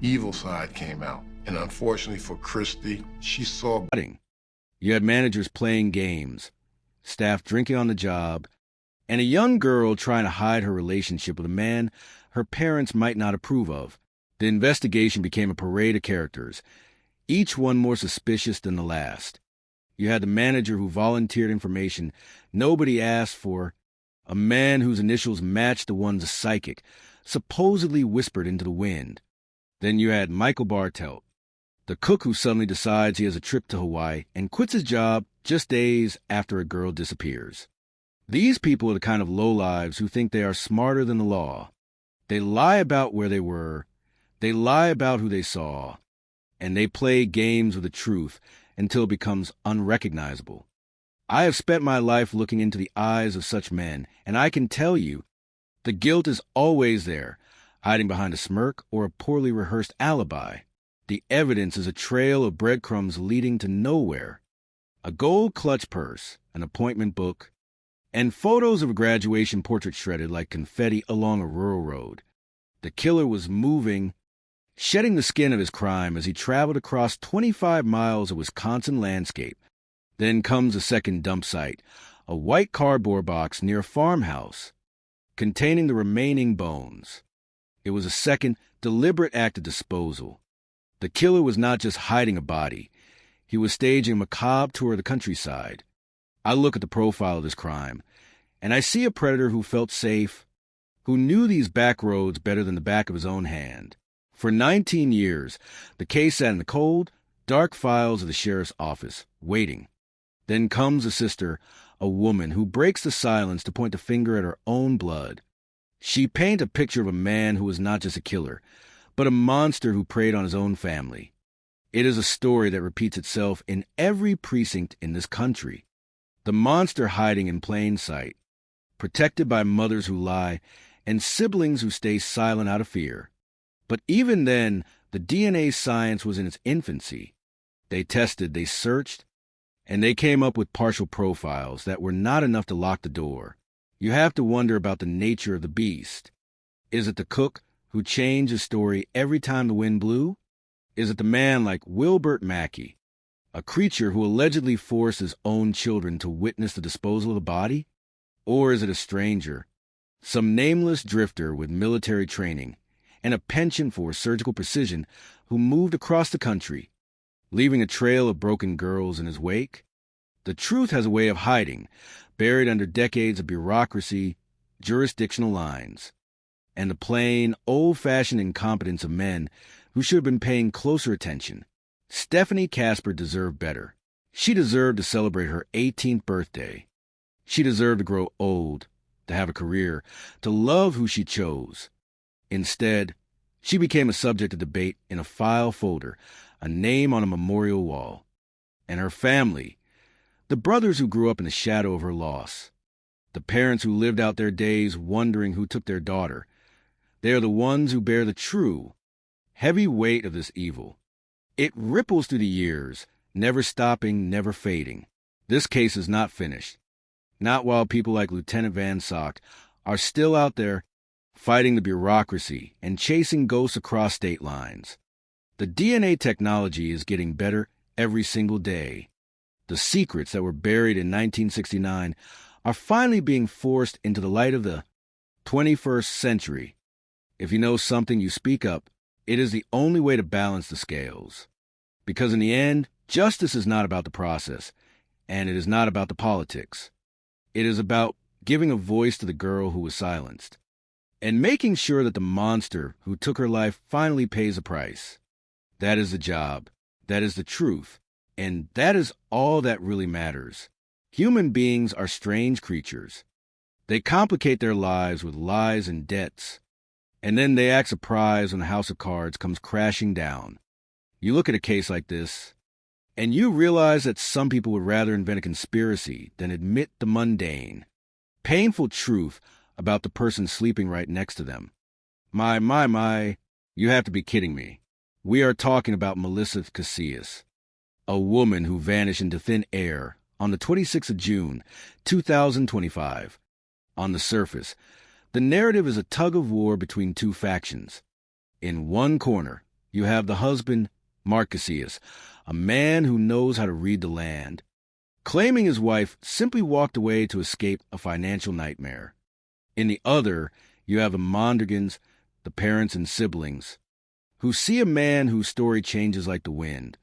evil side came out. And unfortunately for Christy, she saw... You had managers playing games, staff drinking on the job, and a young girl trying to hide her relationship with a man her parents might not approve of. The investigation became a parade of characters, each one more suspicious than the last. You had the manager who volunteered information nobody asked for, a man whose initials matched the ones a psychic supposedly whispered into the wind. Then you had Michael Bartelt, the cook who suddenly decides he has a trip to Hawaii and quits his job just days after a girl disappears. These people are the kind of lowlives who think they are smarter than the law. They lie about where they were, they lie about who they saw, and they play games with the truth until it becomes unrecognizable. I have spent my life looking into the eyes of such men, and I can tell you, the guilt is always there, hiding behind a smirk or a poorly rehearsed alibi. The evidence is a trail of breadcrumbs leading to nowhere. A gold clutch purse, an appointment book, and photos of a graduation portrait shredded like confetti along a rural road. The killer was moving, shedding the skin of his crime as he traveled across 25 miles of Wisconsin landscape. Then comes a second dump site, a white cardboard box near a farmhouse, containing the remaining bones. It was a second, deliberate act of disposal. The killer was not just hiding a body. He was staging a macabre tour of the countryside. I look at the profile of this crime, and I see a predator who felt safe, who knew these back roads better than the back of his own hand. For 19 years, the case sat in the cold, dark files of the sheriff's office, waiting. Then comes a sister, a woman who breaks the silence to point the finger at her own blood. She paints a picture of a man who was not just a killer, but a monster who preyed on his own family. It is a story that repeats itself in every precinct in this country. The monster hiding in plain sight, protected by mothers who lie and siblings who stay silent out of fear. But even then, the DNA science was in its infancy. They tested, they searched, and they came up with partial profiles that were not enough to lock the door. You have to wonder about the nature of the beast. Is it the cook who changed his story every time the wind blew? Is it the man like Wilbert Mackey, a creature who allegedly forced his own children to witness the disposal of the body? Or is it a stranger, some nameless drifter with military training and a penchant for surgical precision who moved across the country, leaving a trail of broken girls in his wake? The truth has a way of hiding, buried under decades of bureaucracy, jurisdictional lines, and the plain, old-fashioned incompetence of men who should have been paying closer attention. Stephanie Casper deserved better. She deserved to celebrate her 18th birthday. She deserved to grow old, to have a career, to love who she chose. Instead, she became a subject of debate in a file folder, a name on a memorial wall. And her family, the brothers who grew up in the shadow of her loss, the parents who lived out their days wondering who took their daughter, they are the ones who bear the true, heavy weight of this evil. It ripples through the years, never stopping, never fading. This case is not finished. Not while people like Lieutenant Van Sock are still out there fighting the bureaucracy and chasing ghosts across state lines. The DNA technology is getting better every single day. The secrets that were buried in 1969 are finally being forced into the light of the 21st century. If you know something, you speak up. It is the only way to balance the scales. Because in the end, justice is not about the process, and it is not about the politics. It is about giving a voice to the girl who was silenced, and making sure that the monster who took her life finally pays a price. That is the job. That is the truth. And that is all that really matters. Human beings are strange creatures. They complicate their lives with lies and debts, and then they act surprised when the house of cards comes crashing down. You look at a case like this, and you realize that some people would rather invent a conspiracy than admit the mundane, painful truth about the person sleeping right next to them. My, you have to be kidding me. We are talking about Melissa Casillas, a woman who vanished into thin air on the 26th of June, 2025. On the surface, the narrative is a tug-of-war between two factions. In one corner, you have the husband, Mark Casillas, a man who knows how to read the land, claiming his wife simply walked away to escape a financial nightmare. In the other, you have the Mondragons, the parents and siblings, who see a man whose story changes like the wind,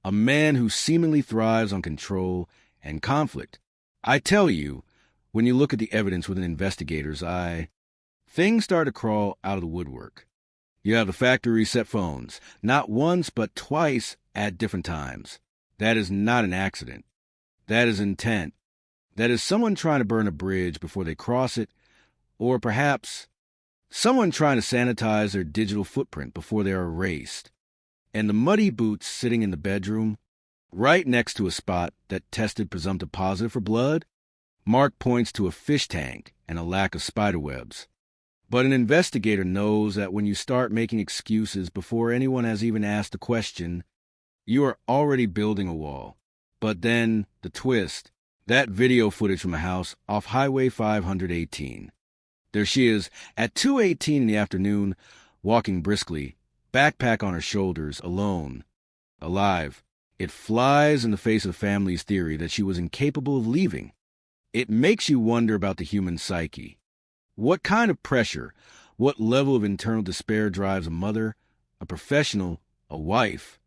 a man who seemingly thrives on control and conflict. I tell you, when you look at the evidence with investigators, things start to crawl out of the woodwork. You have the factory reset phones, not once but twice at different times. That is not an accident. That is intent. That is someone trying to burn a bridge before they cross it, or perhaps someone trying to sanitize their digital footprint before they are erased. And the muddy boots sitting in the bedroom, right next to a spot that tested presumptive positive for blood, Mark points to a fish tank and a lack of spider webs. But an investigator knows that when you start making excuses before anyone has even asked a question, you are already building a wall. But then, the twist, that video footage from a house off Highway 518. There she is, at 2:18 in the afternoon, walking briskly, backpack on her shoulders, alone, alive. It flies in the face of the family's theory that she was incapable of leaving. It makes you wonder about the human psyche. What kind of pressure, what level of internal despair drives a mother, a professional, a wife,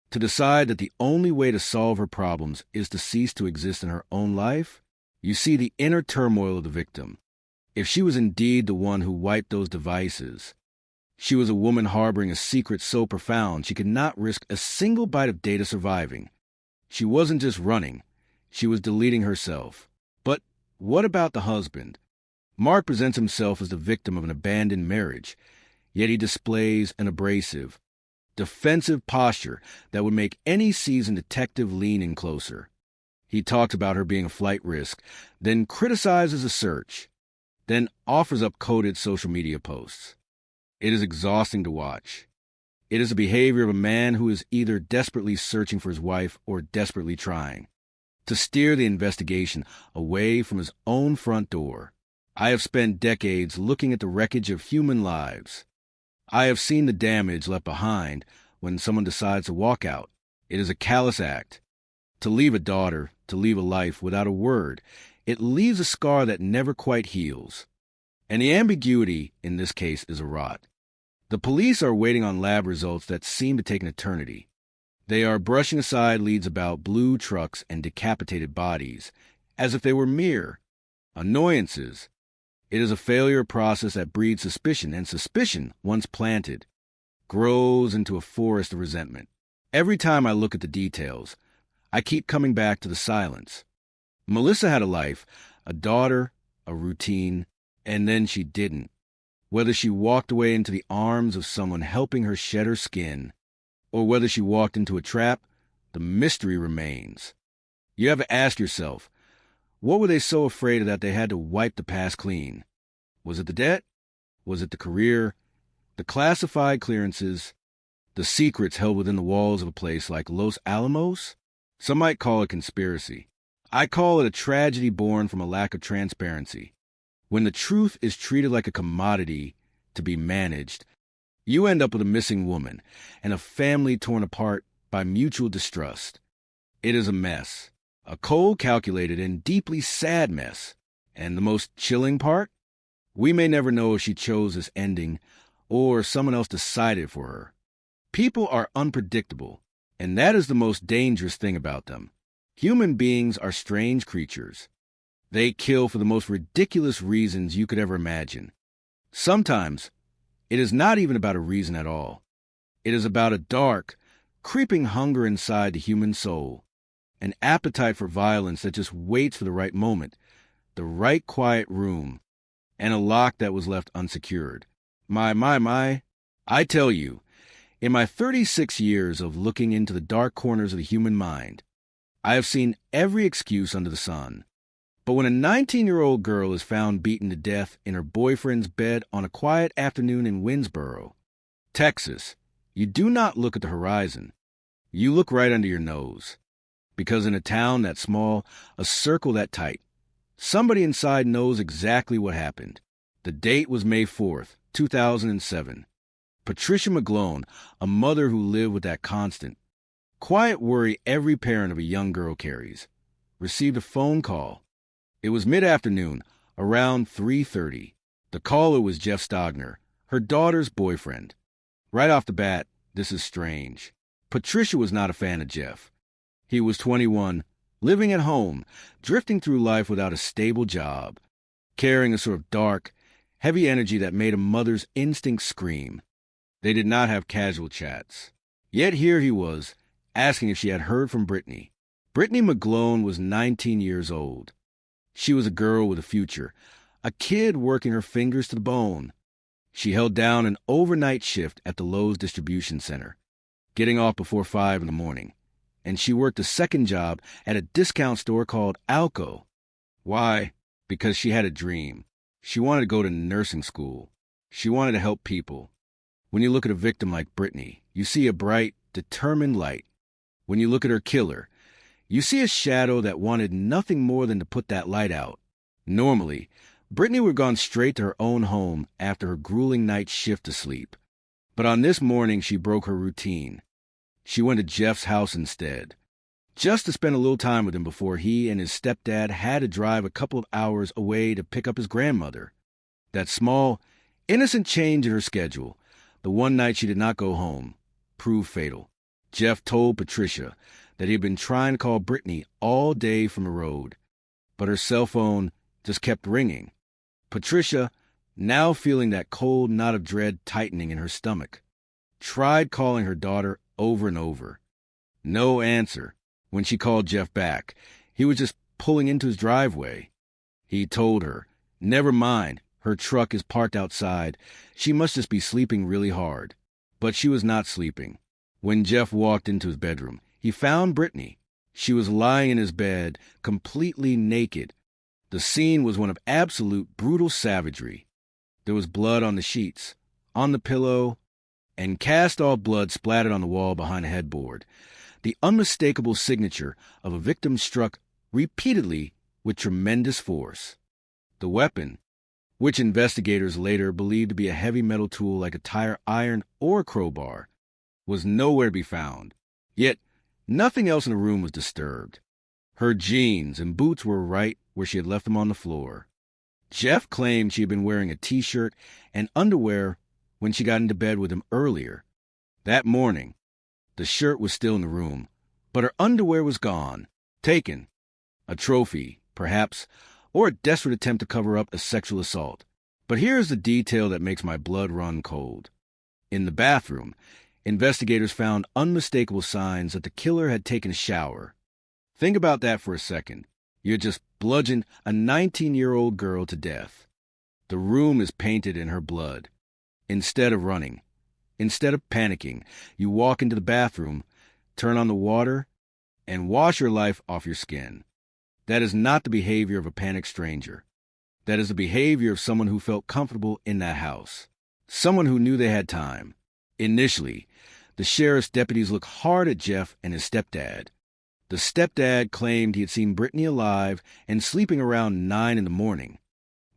to decide that the only way to solve her problems is to cease to exist in her own life? You see the inner turmoil of the victim. If she was indeed the one who wiped those devices, she was a woman harboring a secret so profound she could not risk a single byte of data surviving. She wasn't just running, she was deleting herself. But what about the husband? Mark presents himself as the victim of an abandoned marriage, yet he displays an abrasive, defensive posture that would make any seasoned detective lean in closer. He talks about her being a flight risk, then criticizes a search, then offers up coded social media posts. It is exhausting to watch. It is the behavior of a man who is either desperately searching for his wife or desperately trying to steer the investigation away from his own front door. I have spent decades looking at the wreckage of human lives. I have seen the damage left behind when someone decides to walk out. It is a callous act. To leave a daughter, to leave a life without a word, it leaves a scar that never quite heals. And the ambiguity in this case is a rot. The police are waiting on lab results that seem to take an eternity. They are brushing aside leads about blue trucks and decapitated bodies, as if they were mere annoyances. It is a failure process that breeds suspicion, and suspicion, once planted, grows into a forest of resentment. Every time I look at the details, I keep coming back to the silence. Melissa had a life, a daughter, a routine, and then she didn't. Whether she walked away into the arms of someone helping her shed her skin, or whether she walked into a trap, the mystery remains. You have to ask yourself, what were they so afraid of that they had to wipe the past clean? Was it the debt? Was it the career? The classified clearances? The secrets held within the walls of a place like Los Alamos? Some might call it conspiracy. I call it a tragedy born from a lack of transparency. When the truth is treated like a commodity to be managed, you end up with a missing woman and a family torn apart by mutual distrust. It is a mess. A cold, calculated, and deeply sad mess. And the most chilling part? We may never know if she chose this ending or someone else decided for her. People are unpredictable, and that is the most dangerous thing about them. Human beings are strange creatures. They kill for the most ridiculous reasons you could ever imagine. Sometimes, it is not even about a reason at all. It is about a dark, creeping hunger inside the human soul, an appetite for violence that just waits for the right moment, the right quiet room, and a lock that was left unsecured. My. I tell you, in my 36 years of looking into the dark corners of the human mind, I have seen every excuse under the sun. But when a 19-year-old girl is found beaten to death in her boyfriend's bed on a quiet afternoon in Winsboro, Texas, you do not look at the horizon. You look right under your nose. Because in a town that small, a circle that tight, somebody inside knows exactly what happened. The date was May 4th, 2007. Patricia McGlone, a mother who lived with that constant, quiet worry every parent of a young girl carries, received a phone call. It was mid-afternoon, around 3:30. The caller was Jeff Stogner, her daughter's boyfriend. Right off the bat, this is strange. Patricia was not a fan of Jeff. He was 21, living at home, drifting through life without a stable job, carrying a sort of dark, heavy energy that made a mother's instincts scream. They did not have casual chats. Yet here he was, asking if she had heard from Brittany. Brittany McGlone was 19 years old. She was a girl with a future, a kid working her fingers to the bone. She held down an overnight shift at the Lowe's distribution center, getting off before 5 in the morning, and she worked a second job at a discount store called Alco. Why? Because she had a dream. She wanted to go to nursing school. She wanted to help people. When you look at a victim like Brittany, you see a bright, determined light. When you look at her killer, you see a shadow that wanted nothing more than to put that light out. Normally, Brittany would have gone straight to her own home after her grueling night shift to sleep. But on this morning, she broke her routine. She went to Jeff's house instead, just to spend a little time with him before he and his stepdad had to drive a couple of hours away to pick up his grandmother. That small, innocent change in her schedule, the one night she did not go home, proved fatal. Jeff told Patricia that he had been trying to call Brittany all day from the road, but her cell phone just kept ringing. Patricia, now feeling that cold knot of dread tightening in her stomach, tried calling her daughter over and over. No answer. When she called Jeff back, he was just pulling into his driveway. He told her, never mind, her truck is parked outside. She must just be sleeping really hard. But she was not sleeping. When Jeff walked into his bedroom, he found Brittany. She was lying in his bed, completely naked. The scene was one of absolute brutal savagery. There was blood on the sheets, on the pillow, and cast-off blood splattered on the wall behind a headboard. The unmistakable signature of a victim struck repeatedly with tremendous force. The weapon, which investigators later believed to be a heavy metal tool like a tire iron or crowbar, was nowhere to be found. Yet, nothing else in the room was disturbed. Her jeans and boots were right where she had left them on the floor. Jeff claimed she had been wearing a t-shirt and underwear when she got into bed with him earlier. That morning, the shirt was still in the room, but her underwear was gone, taken. A trophy, perhaps, or a desperate attempt to cover up a sexual assault. But here's the detail that makes my blood run cold. In the bathroom, investigators found unmistakable signs that the killer had taken a shower. Think about that for a second. You just bludgeoned a 19-year-old girl to death. The room is painted in her blood. Instead of running, instead of panicking, you walk into the bathroom, turn on the water, and wash your life off your skin. That is not the behavior of a panicked stranger. That is the behavior of someone who felt comfortable in that house. Someone who knew they had time. Initially, the sheriff's deputies looked hard at Jeff and his stepdad. The stepdad claimed he had seen Brittany alive and sleeping around 9 in the morning,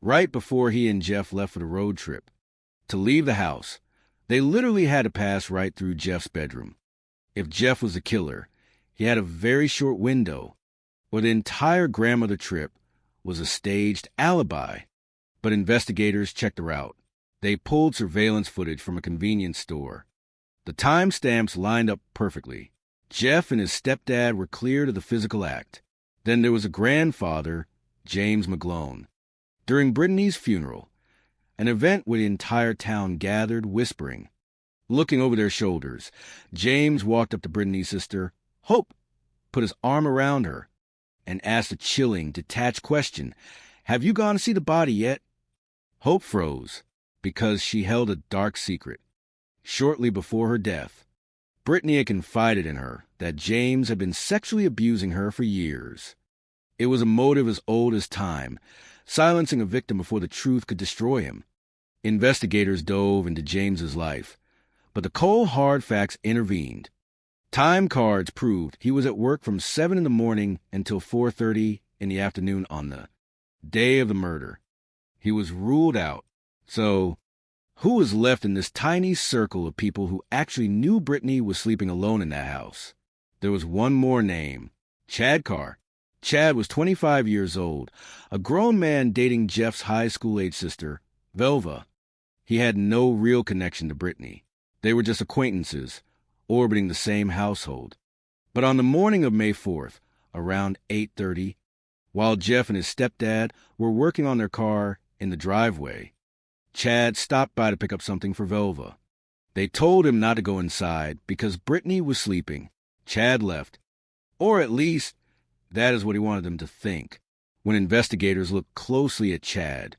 right before he and Jeff left for the road trip. To leave the house, they literally had to pass right through Jeff's bedroom. If Jeff was the killer, he had a very short window, or the entire grandmother trip was a staged alibi. But investigators checked the route. They pulled surveillance footage from a convenience store. The timestamps lined up perfectly. Jeff and his stepdad were cleared of the physical act. Then there was a grandfather, James McGlone. During Brittany's funeral, an event where the entire town gathered, whispering. Looking over their shoulders, James walked up to Brittany's sister, Hope, put his arm around her, and asked a chilling, detached question. Have you gone to see the body yet? Hope froze, because she held a dark secret. Shortly before her death, Brittany had confided in her that James had been sexually abusing her for years. It was a motive as old as time, silencing a victim before the truth could destroy him. Investigators dove into James's life, but the cold hard facts intervened. Time cards proved he was at work from 7 in the morning until 4:30 in the afternoon on the day of the murder. He was ruled out. So, who was left in this tiny circle of people who actually knew Brittany was sleeping alone in that house? There was one more name, Chad Carr. Chad was 25 years old, a grown man dating Jeff's high school-age sister, Velva. He had no real connection to Brittany. They were just acquaintances, orbiting the same household. But on the morning of May 4th, around 8:30, while Jeff and his stepdad were working on their car in the driveway, Chad stopped by to pick up something for Velva. They told him not to go inside because Brittany was sleeping. Chad left. Or at least, that is what he wanted them to think. When investigators looked closely at Chad,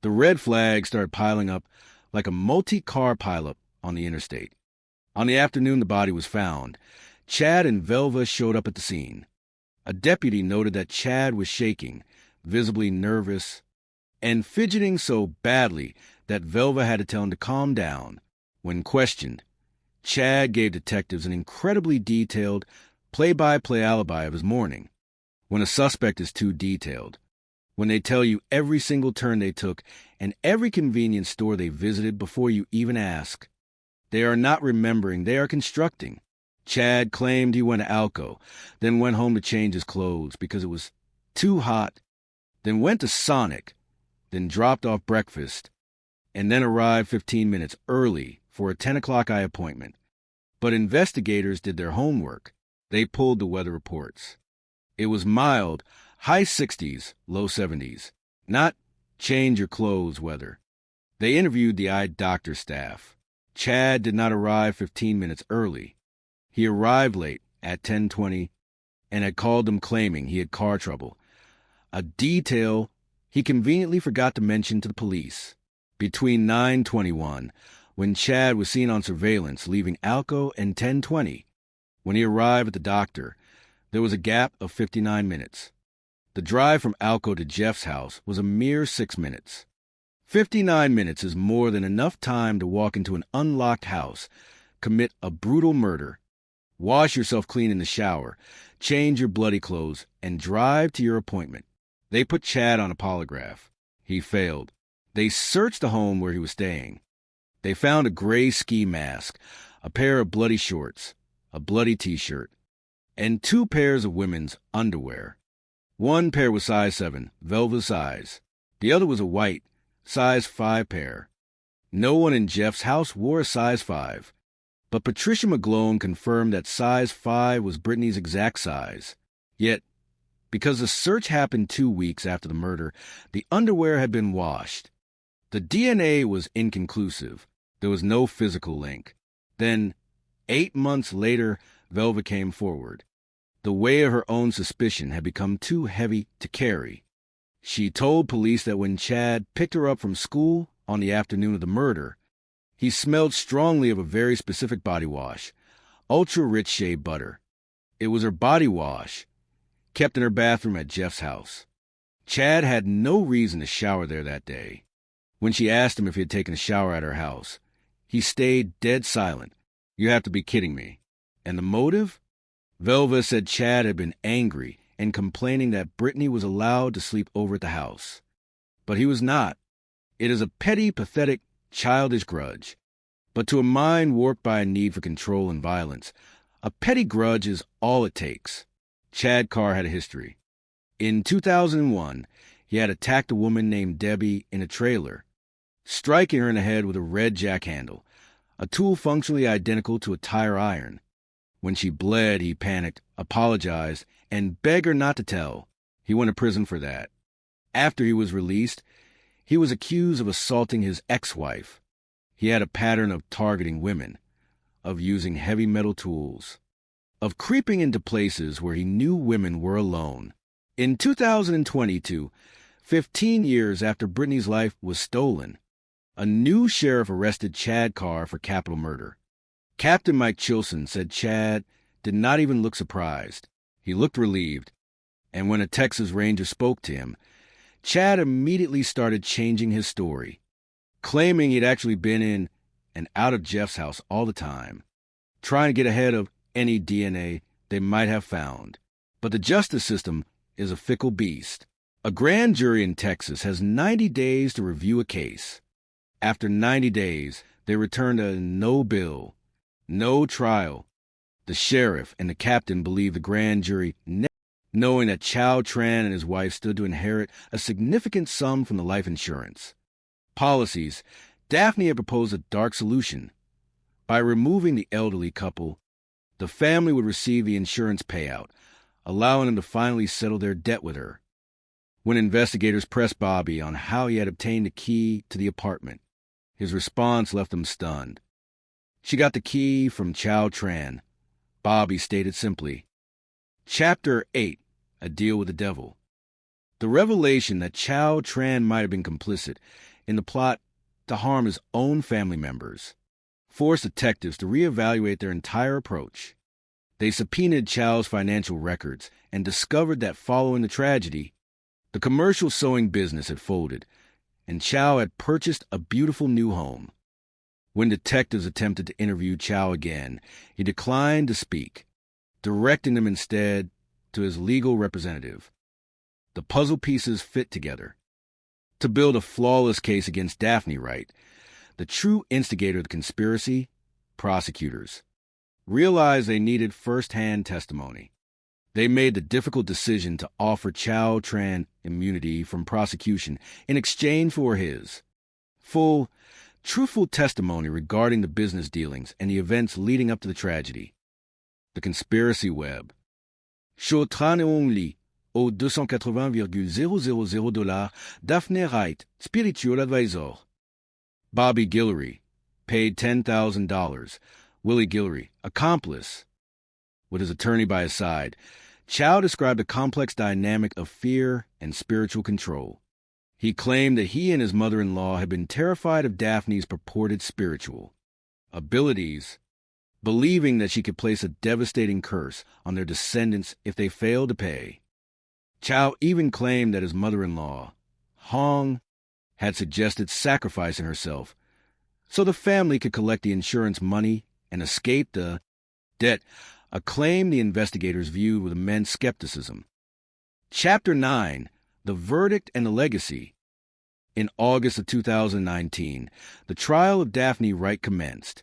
the red flags started piling up like a multi-car pileup on the interstate. On the afternoon the body was found, Chad and Velva showed up at the scene. A deputy noted that Chad was shaking, visibly nervous, and fidgeting so badly that Velva had to tell him to calm down. When questioned, Chad gave detectives an incredibly detailed play-by-play alibi of his morning. When a suspect is too detailed, when they tell you every single turn they took and every convenience store they visited before you even ask, they are not remembering, they are constructing. Chad claimed he went to Alco, then went home to change his clothes because it was too hot, then went to Sonic, then dropped off breakfast, and then arrived 15 minutes early for a 10 o'clock eye appointment. But investigators did their homework. They pulled the weather reports. It was mild, high 60s, low 70s, not change your clothes weather. They interviewed the eye doctor staff. Chad did not arrive 15 minutes early. He arrived late at 10:20 and had called them claiming he had car trouble, a detail he conveniently forgot to mention to the police. Between 9:21, when Chad was seen on surveillance leaving Alco, and 10:20, when he arrived at the doctor, there was a gap of 59 minutes. The drive from Alco to Jeff's house was a mere 6 minutes. 59 minutes is more than enough time to walk into an unlocked house, commit a brutal murder, wash yourself clean in the shower, change your bloody clothes, and drive to your appointment. They put Chad on a polygraph. He failed. They searched the home where he was staying. They found a gray ski mask, a pair of bloody shorts, a bloody t-shirt, and 2 pairs of women's underwear. One pair was size 7, Velva size. The other was a white, size 5 pair. No one in Jeff's house wore a size 5, but Patricia McGlone confirmed that size 5 was Brittany's exact size. Yet, because the search happened 2 weeks after the murder, the underwear had been washed. The DNA was inconclusive. There was no physical link. Then, 8 months later, Velva came forward. The weight of her own suspicion had become too heavy to carry. She told police that when Chad picked her up from school on the afternoon of the murder, he smelled strongly of a very specific body wash, ultra-rich shea butter. It was her body wash, kept in her bathroom at Jeff's house. Chad had no reason to shower there that day. When she asked him if he had taken a shower at her house, he stayed dead silent. You have to be kidding me. And the motive? Velva said Chad had been angry and complaining that Brittany was allowed to sleep over at the house. But he was not. It is a petty, pathetic, childish grudge. But to a mind warped by a need for control and violence, a petty grudge is all it takes. Chad Carr had a history. In 2001, he had attacked a woman named Debbie in a trailer. striking her in the head with a red jackhandle, a tool functionally identical to a tire iron. When she bled, he panicked, apologized, and begged her not to tell. He went to prison for that. After he was released, he was accused of assaulting his ex-wife. He had a pattern of targeting women, of using heavy metal tools, of creeping into places where he knew women were alone. In 2022, 15 years after Brittany's life was stolen, a new sheriff arrested Chad Carr for capital murder. Captain Mike Chilson said Chad did not even look surprised. He looked relieved, and when a Texas Ranger spoke to him, Chad immediately started changing his story, claiming he'd actually been in and out of Jeff's house all the time, trying to get ahead of any DNA they might have found. But the justice system is a fickle beast. A grand jury in Texas has 90 days to review a case. After 90 days, they returned a no bill, no trial. The sheriff and the captain believe the grand jury, knowing that Chow Tran and his wife stood to inherit a significant sum from the life insurance policies. Daphne had proposed a dark solution. By removing the elderly couple, the family would receive the insurance payout, allowing them to finally settle their debt with her. When investigators pressed Bobby on how he had obtained the key to the apartment, his response left them stunned. She got the key from Chow Tran. Bobby stated simply. Chapter 8, A Deal with the Devil. The revelation that Chow Tran might have been complicit in the plot to harm his own family members forced detectives to reevaluate their entire approach. They subpoenaed Chow's financial records and discovered that following the tragedy, the commercial sewing business had folded, and Chow had purchased a beautiful new home. When detectives attempted to interview Chow again, he declined to speak, directing them instead to his legal representative. The puzzle pieces fit together. To build a flawless case against Daphne Wright, the true instigator of the conspiracy, prosecutors realized they needed first-hand testimony. They made the difficult decision to offer Chow Tran immunity from prosecution in exchange for his full, truthful testimony regarding the business dealings and the events leading up to the tragedy. The conspiracy web. Only au $280,000 Daphne Wright, spiritual advisor. Bobby Guillory, paid $10,000. Willie Guillory, accomplice. With his attorney by his side, Chow described a complex dynamic of fear and spiritual control. He claimed that he and his mother-in-law had been terrified of Daphne's purported spiritual abilities, believing that she could place a devastating curse on their descendants if they failed to pay. Chow even claimed that his mother-in-law, Hong, had suggested sacrificing herself so the family could collect the insurance money and escape the debt, a claim the investigators viewed with immense skepticism. Chapter 9, The Verdict and the Legacy. In August of 2019, the trial of Daphne Wright commenced.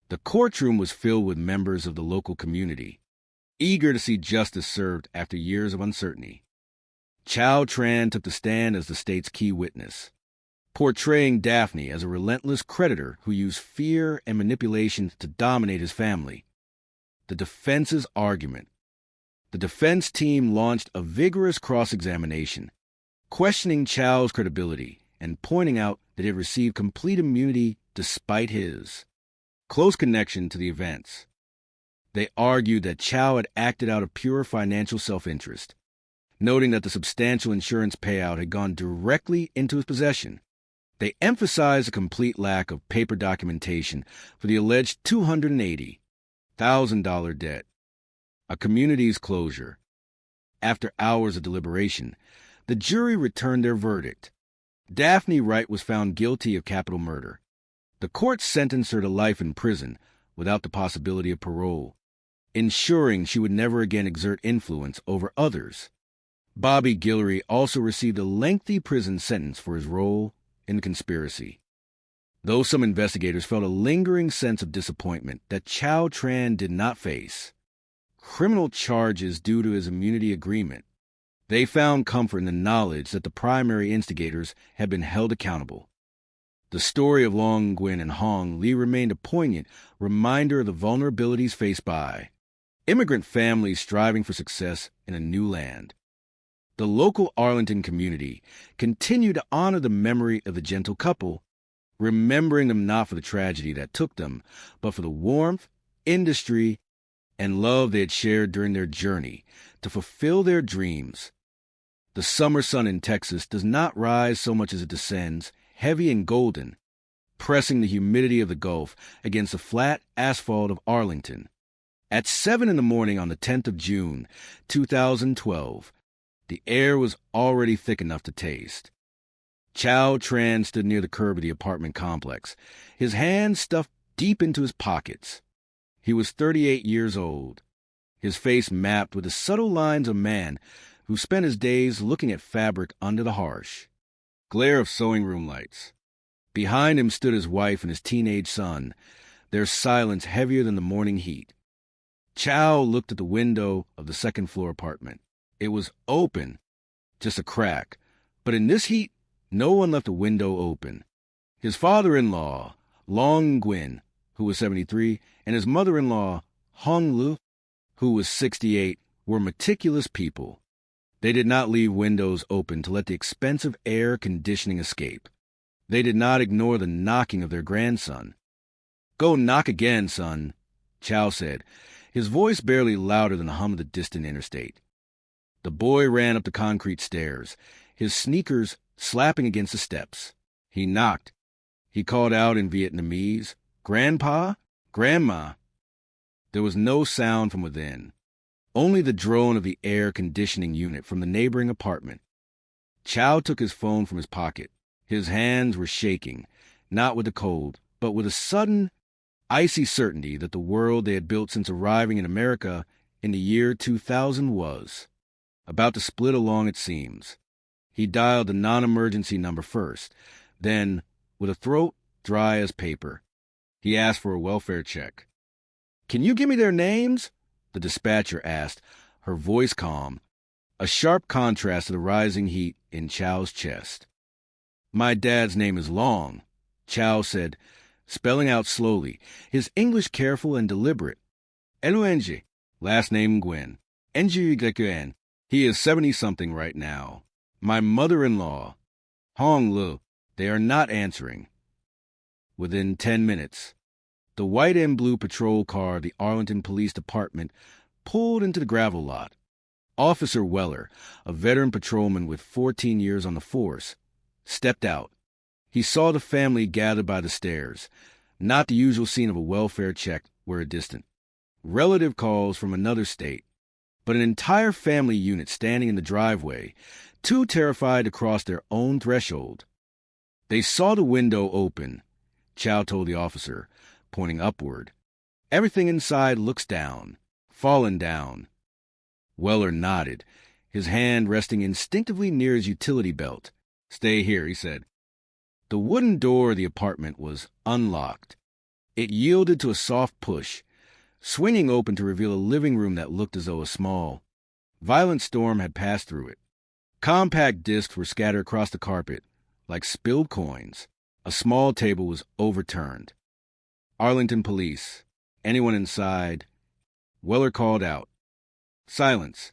The courtroom was filled with members of the local community, eager to see justice served after years of uncertainty. Chow Tran took the stand as the state's key witness, portraying Daphne as a relentless creditor who used fear and manipulation to dominate his family. The defense's argument. The defense team launched a vigorous cross-examination, questioning Chow's credibility and pointing out that he had received complete immunity despite his close connection to the events. They argued that Chow had acted out of pure financial self-interest, noting that the substantial insurance payout had gone directly into his possession. They emphasized a complete lack of paper documentation for the alleged $280,000 debt, a community's closure. After hours of deliberation, the jury returned their verdict. Daphne Wright was found guilty of capital murder. The court sentenced her to life in prison without the possibility of parole, ensuring she would never again exert influence over others. Bobby Guillory also received a lengthy prison sentence for his role in the conspiracy. Though some investigators felt a lingering sense of disappointment that Chow Tran did not face criminal charges due to his immunity agreement, they found comfort in the knowledge that the primary instigators had been held accountable. The story of Long Nguyen and Hong Lee remained a poignant reminder of the vulnerabilities faced by immigrant families striving for success in a new land. The local Arlington community continued to honor the memory of the gentle couple, remembering them not for the tragedy that took them, but for the warmth, industry, and love they had shared during their journey to fulfill their dreams. The summer sun in Texas does not rise so much as it descends, heavy and golden, pressing the humidity of the Gulf against the flat asphalt of Arlington. At 7 in the morning on the 10th of June, 2012, the air was already thick enough to taste. Chow Tran stood near the curb of the apartment complex, his hands stuffed deep into his pockets. He was 38 years old, his face mapped with the subtle lines of a man who spent his days looking at fabric under the harsh glare of sewing room lights. Behind him stood his wife and his teenage son, their silence heavier than the morning heat. Chow looked at the window of the second-floor apartment. It was open, just a crack, but in this heat, no one left a window open. His father-in-law, Long Nguyen, who was 73, and his mother-in-law, Hong Lu, who was 68, were meticulous people. They did not leave windows open to let the expensive air conditioning escape. They did not ignore the knocking of their grandson. "Go knock again, son," Chow said, his voice barely louder than the hum of the distant interstate. The boy ran up the concrete stairs, his sneakers slapping against the steps. He knocked. He called out in Vietnamese, "Grandpa? Grandma?" There was no sound from within, only the drone of the air conditioning unit from the neighboring apartment. Chow took his phone from his pocket. His hands were shaking, not with the cold, but with a sudden, icy certainty that the world they had built since arriving in America in the year 2000 was about to split along its seams. He dialed the non-emergency number first. Then, with a throat dry as paper, he asked for a welfare check. "Can you give me their names?" the dispatcher asked, her voice calm, a sharp contrast to the rising heat in Chow's chest. "My dad's name is Long," Chow said, spelling out slowly, his English careful and deliberate. "Eluenge, last name Nguyen. Enji Gekuan. He is 70-something right now. My mother-in-law, Hong Lu." They are not answering. Within 10 minutes, the white and blue patrol car of the Arlington Police Department pulled into the gravel lot. Officer Weller, a veteran patrolman with 14 years on the force, stepped out. He saw the family gathered by the stairs. Not the usual scene of a welfare check were distant. Relative calls from another state, but an entire family unit standing in the driveway, too terrified to cross their own threshold. They saw the window open, Chow told the officer, pointing upward. "Everything inside looks down, fallen down." Weller nodded, his hand resting instinctively near his utility belt. "Stay here," he said. The wooden door of the apartment was unlocked. It yielded to a soft push, swinging open to reveal a living room that looked as though a small, violent storm had passed through it. Compact discs were scattered across the carpet, like spilled coins. A small table was overturned. "Arlington Police. Anyone inside?" Weller called out. Silence.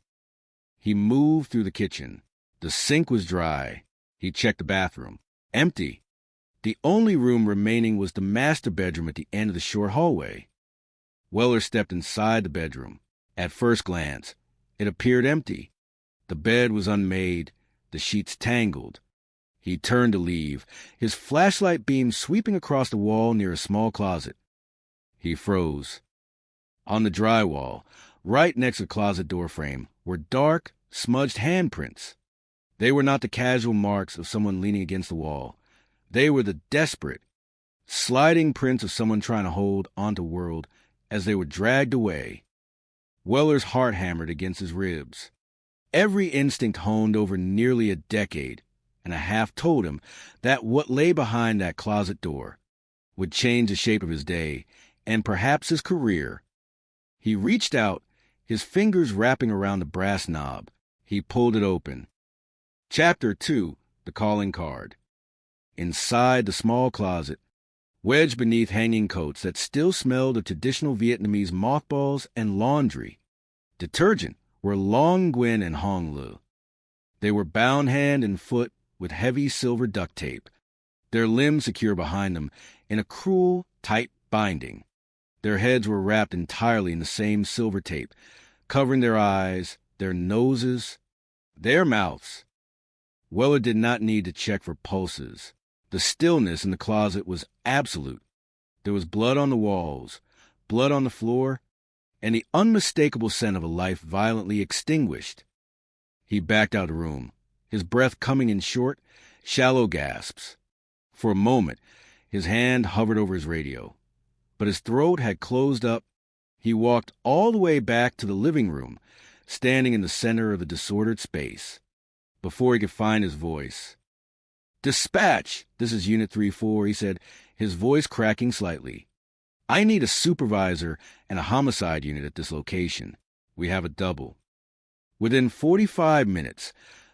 He moved through the kitchen. The sink was dry. He checked the bathroom. Empty. The only room remaining was the master bedroom at the end of the short hallway. Weller stepped inside the bedroom. At first glance, it appeared empty. The bed was unmade, the sheets tangled. He turned to leave, his flashlight beam sweeping across the wall near a small closet. He froze. On the drywall, right next to the closet doorframe, were dark, smudged handprints. They were not the casual marks of someone leaning against the wall. They were the desperate, sliding prints of someone trying to hold onto the world as they were dragged away. Weller's heart hammered against his ribs. Every instinct honed over nearly a decade and a half told him that what lay behind that closet door would change the shape of his day and perhaps his career. He reached out, his fingers wrapping around the brass knob. He pulled it open. Chapter 2, The Calling Card. inside the small closet, wedged beneath hanging coats that still smelled of traditional Vietnamese mothballs and laundry, detergent, were Long Nguyen and Hong Lu. They were bound hand and foot with heavy silver duct tape, their limbs secure behind them in a cruel, tight binding. Their heads were wrapped entirely in the same silver tape, covering their eyes, their noses, their mouths. Weller did not need to check for pulses. The stillness in the closet was absolute. There was blood on the walls, blood on the floor, and the unmistakable scent of a life violently extinguished. He backed out of the room, his breath coming in short, shallow gasps. For a moment, his hand hovered over his radio, but his throat had closed up. He walked all the way back to the living room, standing in the center of the disordered space. Before he could find his voice, "Dispatch, this is Unit 3-4, he said, his voice cracking slightly. "I need a supervisor and a homicide unit at this location. We have a double." Within 45 minutes,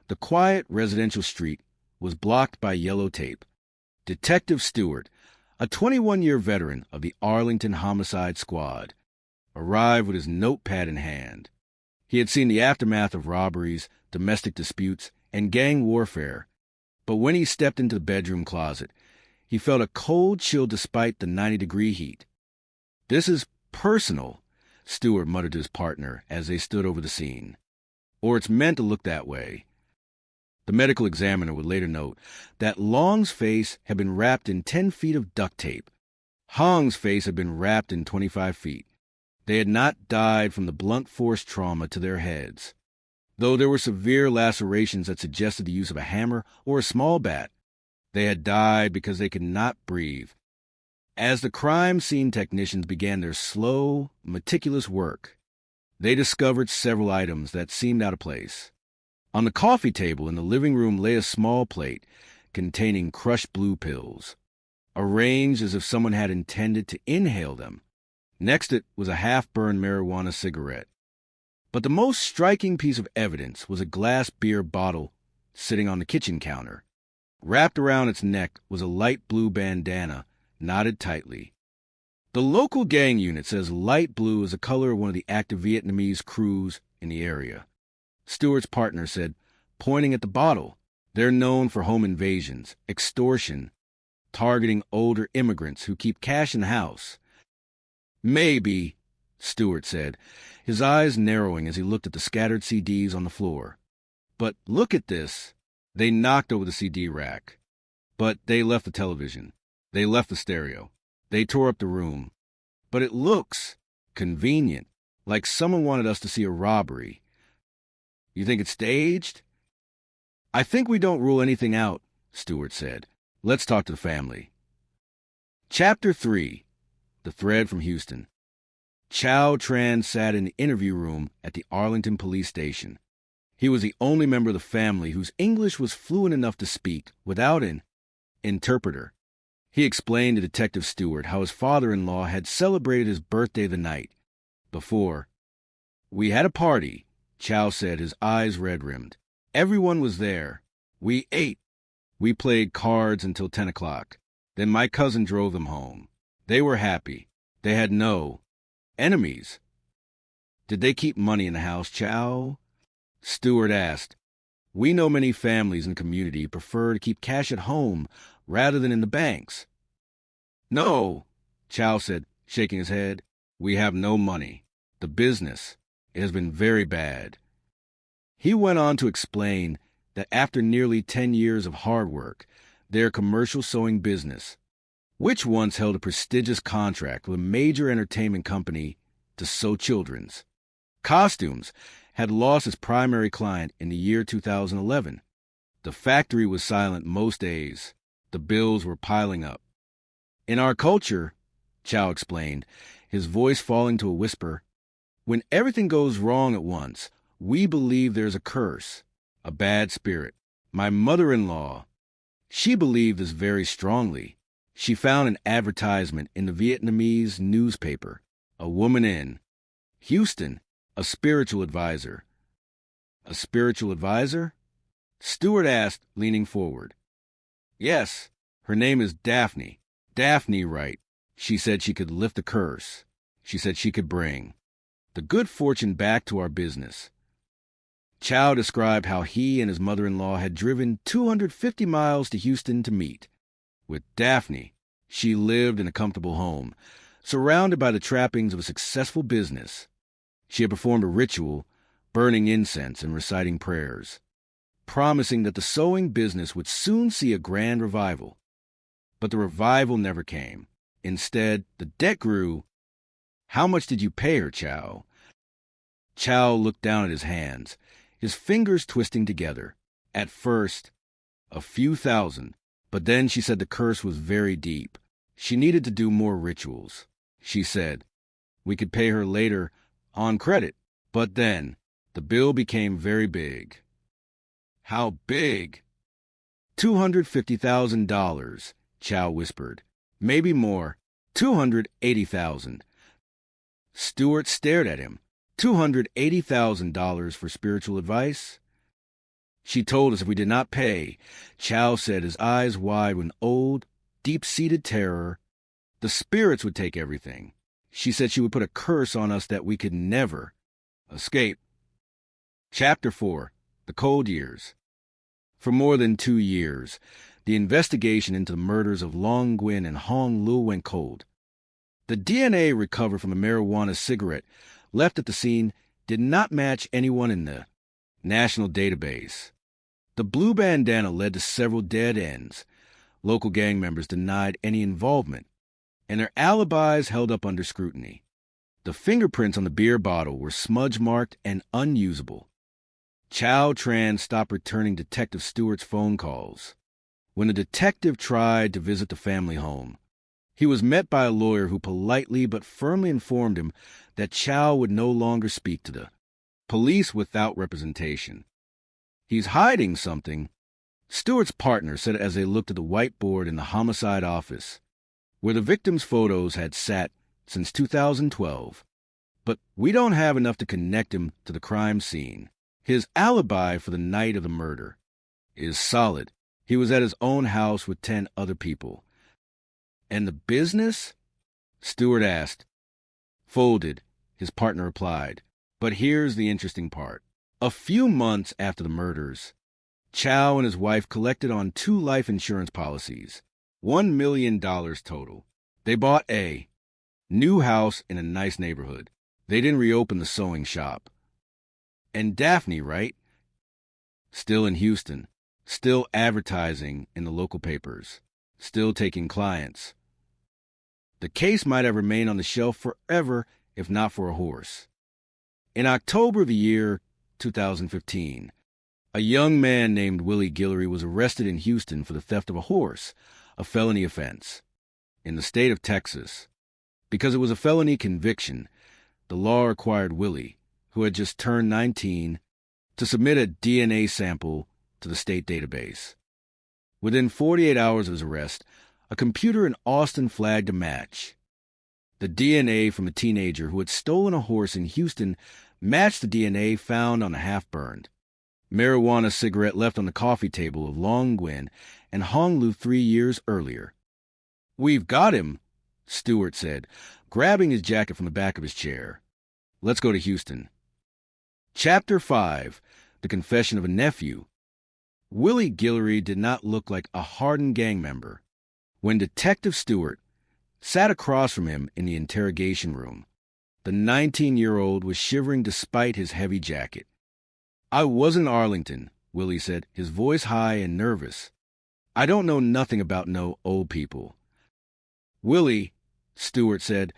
the quiet residential street was blocked by yellow tape. Detective Stewart, a 21-year veteran of the Arlington Homicide Squad, arrived with his notepad in hand. He had seen the aftermath of robberies, domestic disputes, and gang warfare, but when he stepped into the bedroom closet, he felt a cold chill despite the 90-degree heat. "This is personal," Stewart muttered to his partner as they stood over the scene. "Or it's meant to look that way." The medical examiner would later note that Long's face had been wrapped in 10 feet of duct tape. Hong's face had been wrapped in 25 feet. They had not died from the blunt force trauma to their heads, though there were severe lacerations that suggested the use of a hammer or a small bat. They had died because they could not breathe. As the crime scene technicians began their slow, meticulous work, they discovered several items that seemed out of place. On the coffee table in the living room lay a small plate containing crushed blue pills, arranged as if someone had intended to inhale them. Next it was a half-burned marijuana cigarette. But the most striking piece of evidence was a glass beer bottle sitting on the kitchen counter. Wrapped around its neck was a light blue bandana, knotted tightly. The local gang unit says light blue is the color of one of the active Vietnamese crews in the area. Stewart's partner said, pointing at the bottle, "They're known for home invasions, extortion, targeting older immigrants who keep cash in the house." "Maybe," Stewart said, his eyes narrowing as he looked at the scattered CDs on the floor. "But look at this." They knocked over the CD rack. But they left the television. They left the stereo. They tore up the room. "But it looks convenient, like someone wanted us to see a robbery." "You think it's staged?" "I think we don't rule anything out," Stewart said. "Let's talk to the family." Chapter 3. The Thread from Houston. Chow Tran sat in the interview room at the Arlington police station. He was the only member of the family whose English was fluent enough to speak without an interpreter. He explained to Detective Stewart how his father-in-law had celebrated his birthday the night before. "We had a party," Chow said, his eyes red-rimmed. "Everyone was there. We ate. We played cards until 10 o'clock. Then my cousin drove them home. They were happy. They had no enemies." "Did they keep money in the house, Chow?" Stewart asked. "We know many families in the community prefer to keep cash at home rather than in the banks." "No," Chow said, shaking his head. "We have no money. The business, it has been very bad." He went on to explain that after nearly 10 years of hard work, their commercial sewing business, which once held a prestigious contract with a major entertainment company to sew children's costumes, had lost its primary client in the year 2011. The factory was silent most days. The bills were piling up. "In our culture," Chow explained, his voice falling to a whisper, "when everything goes wrong at once, we believe there's a curse, a bad spirit. My mother-in-law, she believed this very strongly. She found an advertisement in the Vietnamese newspaper, a woman in Houston, a spiritual advisor." "A spiritual advisor?" Stewart asked, leaning forward. "Yes, Her name is Daphne. Daphne Wright. She said she could lift the curse. She said she could bring the good fortune back to our business. Chow described how he and his mother-in-law had driven 250 miles to Houston to meet. With Daphne, she lived in a comfortable home, surrounded by the trappings of a successful business. She had performed a ritual, burning incense and reciting prayers, promising that the sewing business would soon see a grand revival. But the revival never came. Instead, the debt grew. How much did you pay her, Chow? Chow looked down at his hands, his fingers twisting together. At first, a few thousand, but then she said the curse was very deep. She needed to do more rituals. She said we could pay her later on credit, but then the bill became very big. How big? $250,000, Chow whispered. Maybe more. $280,000. Stewart stared at him. $280,000 for spiritual advice? She told us if we did not pay. Chow said, his eyes wide with an old, deep-seated terror, the spirits would take everything. She said she would put a curse on us that we could never escape. Chapter 4. The Cold Years. For more than 2 years, the investigation into the murders of Long Nguyen and Hong Lu went cold. The DNA recovered from a marijuana cigarette left at the scene did not match anyone in the national database. The blue bandana led to several dead ends. Local gang members denied any involvement, and their alibis held up under scrutiny. The fingerprints on the beer bottle were smudge-marked and unusable. Chow Tran stopped returning Detective Stewart's phone calls. When the detective tried to visit the family home, he was met by a lawyer who politely but firmly informed him that Chow would no longer speak to the police without representation. He's hiding something, Stewart's partner said as they looked at the whiteboard in the homicide office, where the victims' photos had sat since 2012. But we don't have enough to connect him to the crime scene. His alibi for the night of the murder is solid. He was at his own house with 10 other people. And the business? Stewart asked. Folded, his partner replied. But here's the interesting part. A few months after the murders, Chow and his wife collected on 2 life insurance policies, $1 million total. They bought a new house in a nice neighborhood. They didn't reopen the sewing shop. And Daphne, right? Still in Houston, still advertising in the local papers, still taking clients. The case might have remained on the shelf forever if not for a horse. In October of the year 2015, a young man named Willie Guillory was arrested in Houston for the theft of a horse, a felony offense. In the state of Texas, because it was a felony conviction, the law required Willie, who had just turned 19, to submit a DNA sample to the state database. Within 48 hours of his arrest, a computer in Austin flagged a match. The DNA from a teenager who had stolen a horse in Houston matched the DNA found on a half-burned marijuana cigarette left on the coffee table of Long Nguyen and Hong Lu 3 years earlier. "We've got him," Stewart said, grabbing his jacket from the back of his chair. "Let's go to Houston." Chapter 5. The Confession of a Nephew. Willie Guillory did not look like a hardened gang member. When Detective Stewart sat across from him in the interrogation room, the 19-year-old was shivering despite his heavy jacket. "I was in Arlington," Willie said, his voice high and nervous. "I don't know nothing about no old people." "Willie," Stewart said,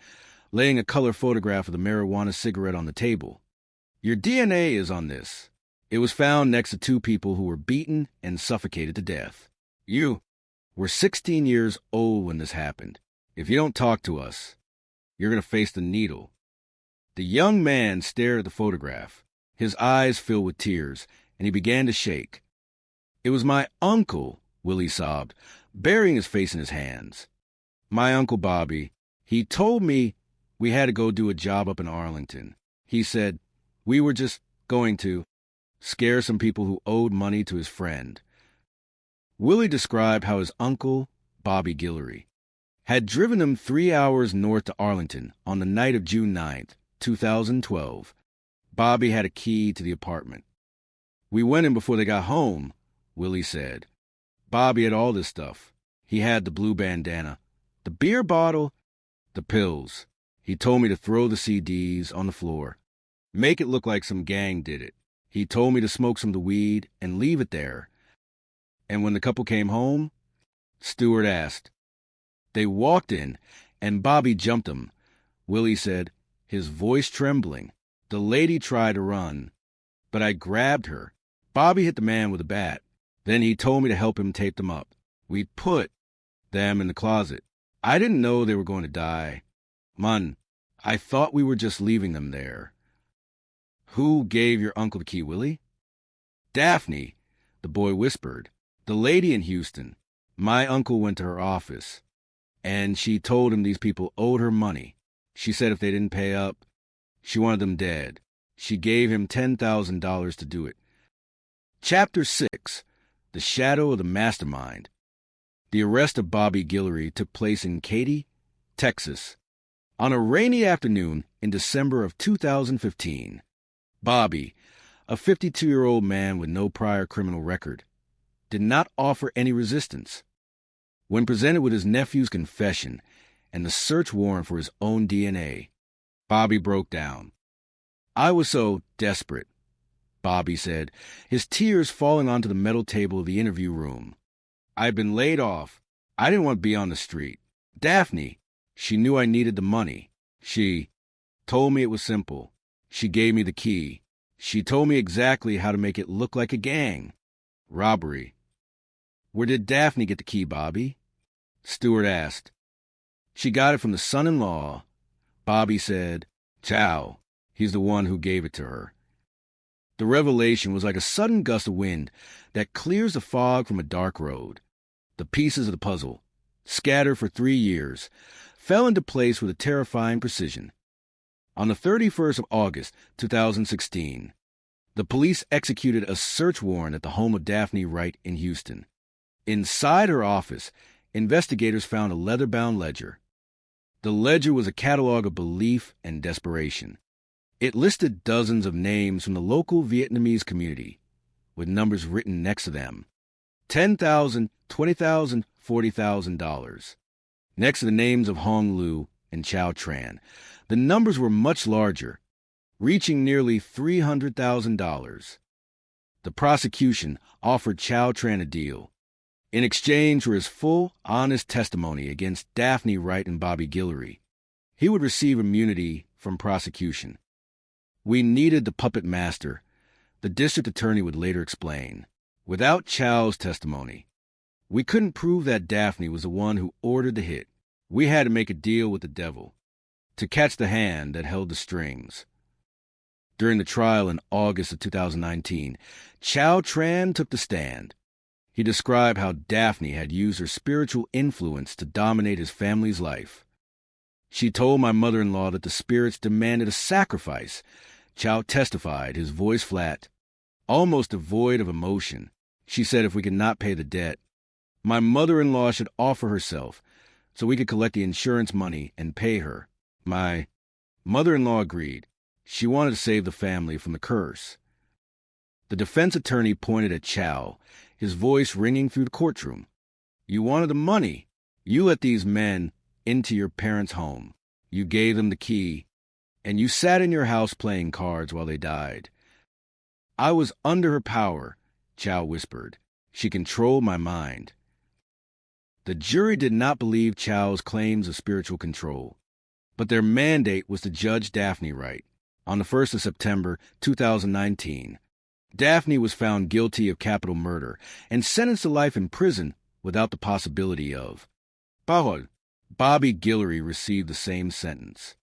laying a color photograph of the marijuana cigarette on the table, "your DNA is on this. It was found next to 2 people who were beaten and suffocated to death. You were 16 years old when this happened. If you don't talk to us, you're going to face the needle." The young man stared at the photograph. His eyes filled with tears, and he began to shake. "It was my uncle," Willie sobbed, burying his face in his hands. "My Uncle Bobby. He told me we had to go do a job up in Arlington. He said we were just going to scare some people who owed money to his friend." Willie described how his uncle, Bobby Guillory. Had driven him 3 hours north to Arlington on the night of June 9th, 2012. Bobby had a key to the apartment. We went in before they got home, Willie said. Bobby had all this stuff. He had the blue bandana, the beer bottle, the pills. He told me to throw the CDs on the floor. Make it look like some gang did it. He told me to smoke some of the weed and leave it there. And when the couple came home, Stewart asked. They walked in, and Bobby jumped them. Willie said, his voice trembling. The lady tried to run, but I grabbed her. Bobby hit the man with a bat. Then he told me to help him tape them up. We put them in the closet. I didn't know they were going to die. Man, I thought we were just leaving them there. Who gave your uncle the key, Willie? Daphne, the boy whispered. The lady in Houston. My uncle went to her office, and she told him these people owed her money. She said if they didn't pay up, she wanted them dead. She gave him $10,000 to do it. Chapter 6. The Shadow of the Mastermind. The arrest of Bobby Guillory took place in Katy, Texas, on a rainy afternoon in December of 2015. Bobby, a 52-year-old man with no prior criminal record, did not offer any resistance. When presented with his nephew's confession and the search warrant for his own DNA, Bobby broke down. I was so desperate, Bobby said, his tears falling onto the metal table of the interview room. I'd been laid off. I didn't want to be on the street. Daphne, she knew I needed the money. She told me it was simple. She gave me the key. She told me exactly how to make it look like a gang. Robbery. Where did Daphne get the key, Bobby? Stewart asked. She got it from the son-in-law. Bobby said, Chow. He's the one who gave it to her. The revelation was like a sudden gust of wind that clears the fog from a dark road. The pieces of the puzzle, scattered for 3 years, fell into place with a terrifying precision. On the 31st of August, 2016, the police executed a search warrant at the home of Daphne Wright in Houston. Inside her office, investigators found a leather-bound ledger. The ledger was a catalog of belief and desperation. It listed dozens of names from the local Vietnamese community, with numbers written next to them. $10,000, $20,000, $40,000. Next to the names of Hong Lu and Chow Tran, the numbers were much larger, reaching nearly $300,000. The prosecution offered Chow Tran a deal. In exchange for his full, honest testimony against Daphne Wright and Bobby Guillory, he would receive immunity from prosecution. We needed the puppet master, the district attorney would later explain. Without Chow's testimony, we couldn't prove that Daphne was the one who ordered the hit. We had to make a deal with the devil, to catch the hand that held the strings. During the trial in August of 2019, Chow Tran took the stand. He described how Daphne had used her spiritual influence to dominate his family's life. She told my mother-in-law that the spirits demanded a sacrifice. Chow testified, his voice flat, almost devoid of emotion. She said if we could not pay the debt, my mother-in-law should offer herself so we could collect the insurance money and pay her. My mother-in-law agreed. She wanted to save the family from the curse. The defense attorney pointed at Chow, his voice ringing through the courtroom. You wanted the money. You let these men into your parents' home. You gave them the key, and you sat in your house playing cards while they died. I was under her power, Chow whispered. She controlled my mind. The jury did not believe Chow's claims of spiritual control, but their mandate was to judge Daphne Wright. On the 1st of September, 2019, Daphne was found guilty of capital murder and sentenced to life in prison without the possibility of parole. Bobby Guillory received the same sentence.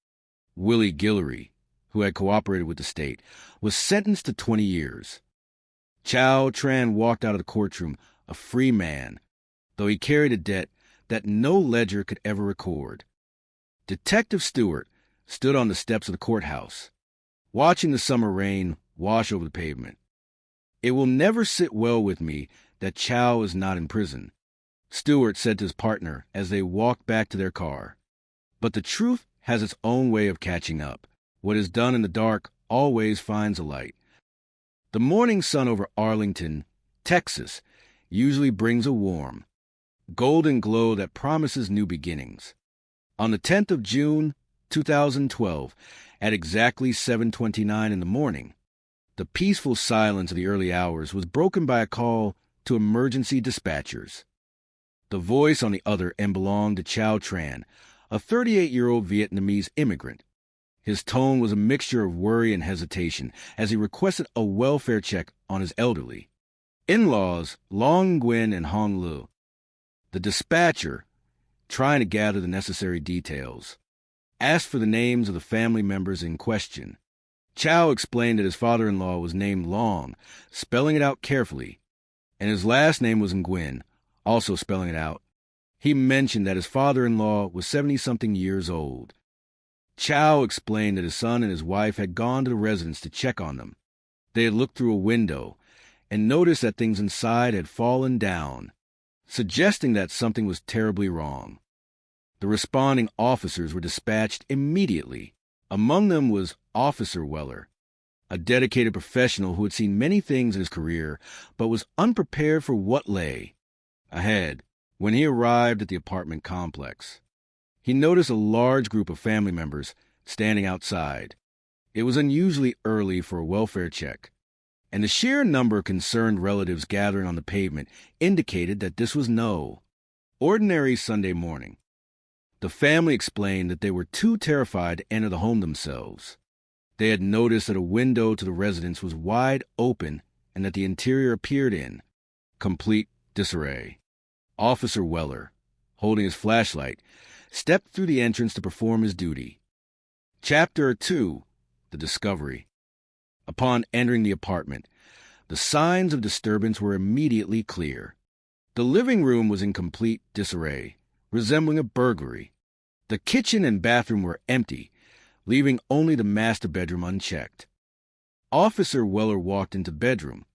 Willie Guillory, who had cooperated with the state, was sentenced to 20 years. Chow Tran walked out of the courtroom a free man, though he carried a debt that no ledger could ever record. Detective Stewart stood on the steps of the courthouse, watching the summer rain wash over the pavement. It will never sit well with me that Chow is not in prison. Stewart said to his partner as they walked back to their car. But the truth has its own way of catching up. What is done in the dark always finds a light. The morning sun over Arlington, Texas, usually brings a warm, golden glow that promises new beginnings. On the 10th of June, 2012, at exactly 7:29 in the morning, the peaceful silence of the early hours was broken by a call to emergency dispatchers. The voice on the other end belonged to Chow Tran, a 38-year-old Vietnamese immigrant. His tone was a mixture of worry and hesitation as he requested a welfare check on his elderly in-laws, Long Nguyen and Hong Lu. The dispatcher, trying to gather the necessary details, asked for the names of the family members in question. Chow explained that his father-in-law was named Long, spelling it out carefully, and his last name was Nguyen, also spelling it out. He mentioned that his father-in-law was 70-something years old. Chow explained that his son and his wife had gone to the residence to check on them. They had looked through a window and noticed that things inside had fallen down, suggesting that something was terribly wrong. The responding officers were dispatched immediately. Among them was Officer Weller, a dedicated professional who had seen many things in his career, but was unprepared for what lay ahead when he arrived at the apartment complex. He noticed a large group of family members standing outside. It was unusually early for a welfare check, and the sheer number of concerned relatives gathering on the pavement indicated that this was no ordinary Sunday morning. The family explained that they were too terrified to enter the home themselves. They had noticed that a window to the residence was wide open and that the interior appeared in complete disarray. Officer Weller, holding his flashlight, stepped through the entrance to perform his duty. Chapter 2, The Discovery. Upon entering the apartment, the signs of disturbance were immediately clear. The living room was in complete disarray, resembling a burglary. The kitchen and bathroom were empty, leaving only the master bedroom unchecked. Officer Weller walked into the bedroom.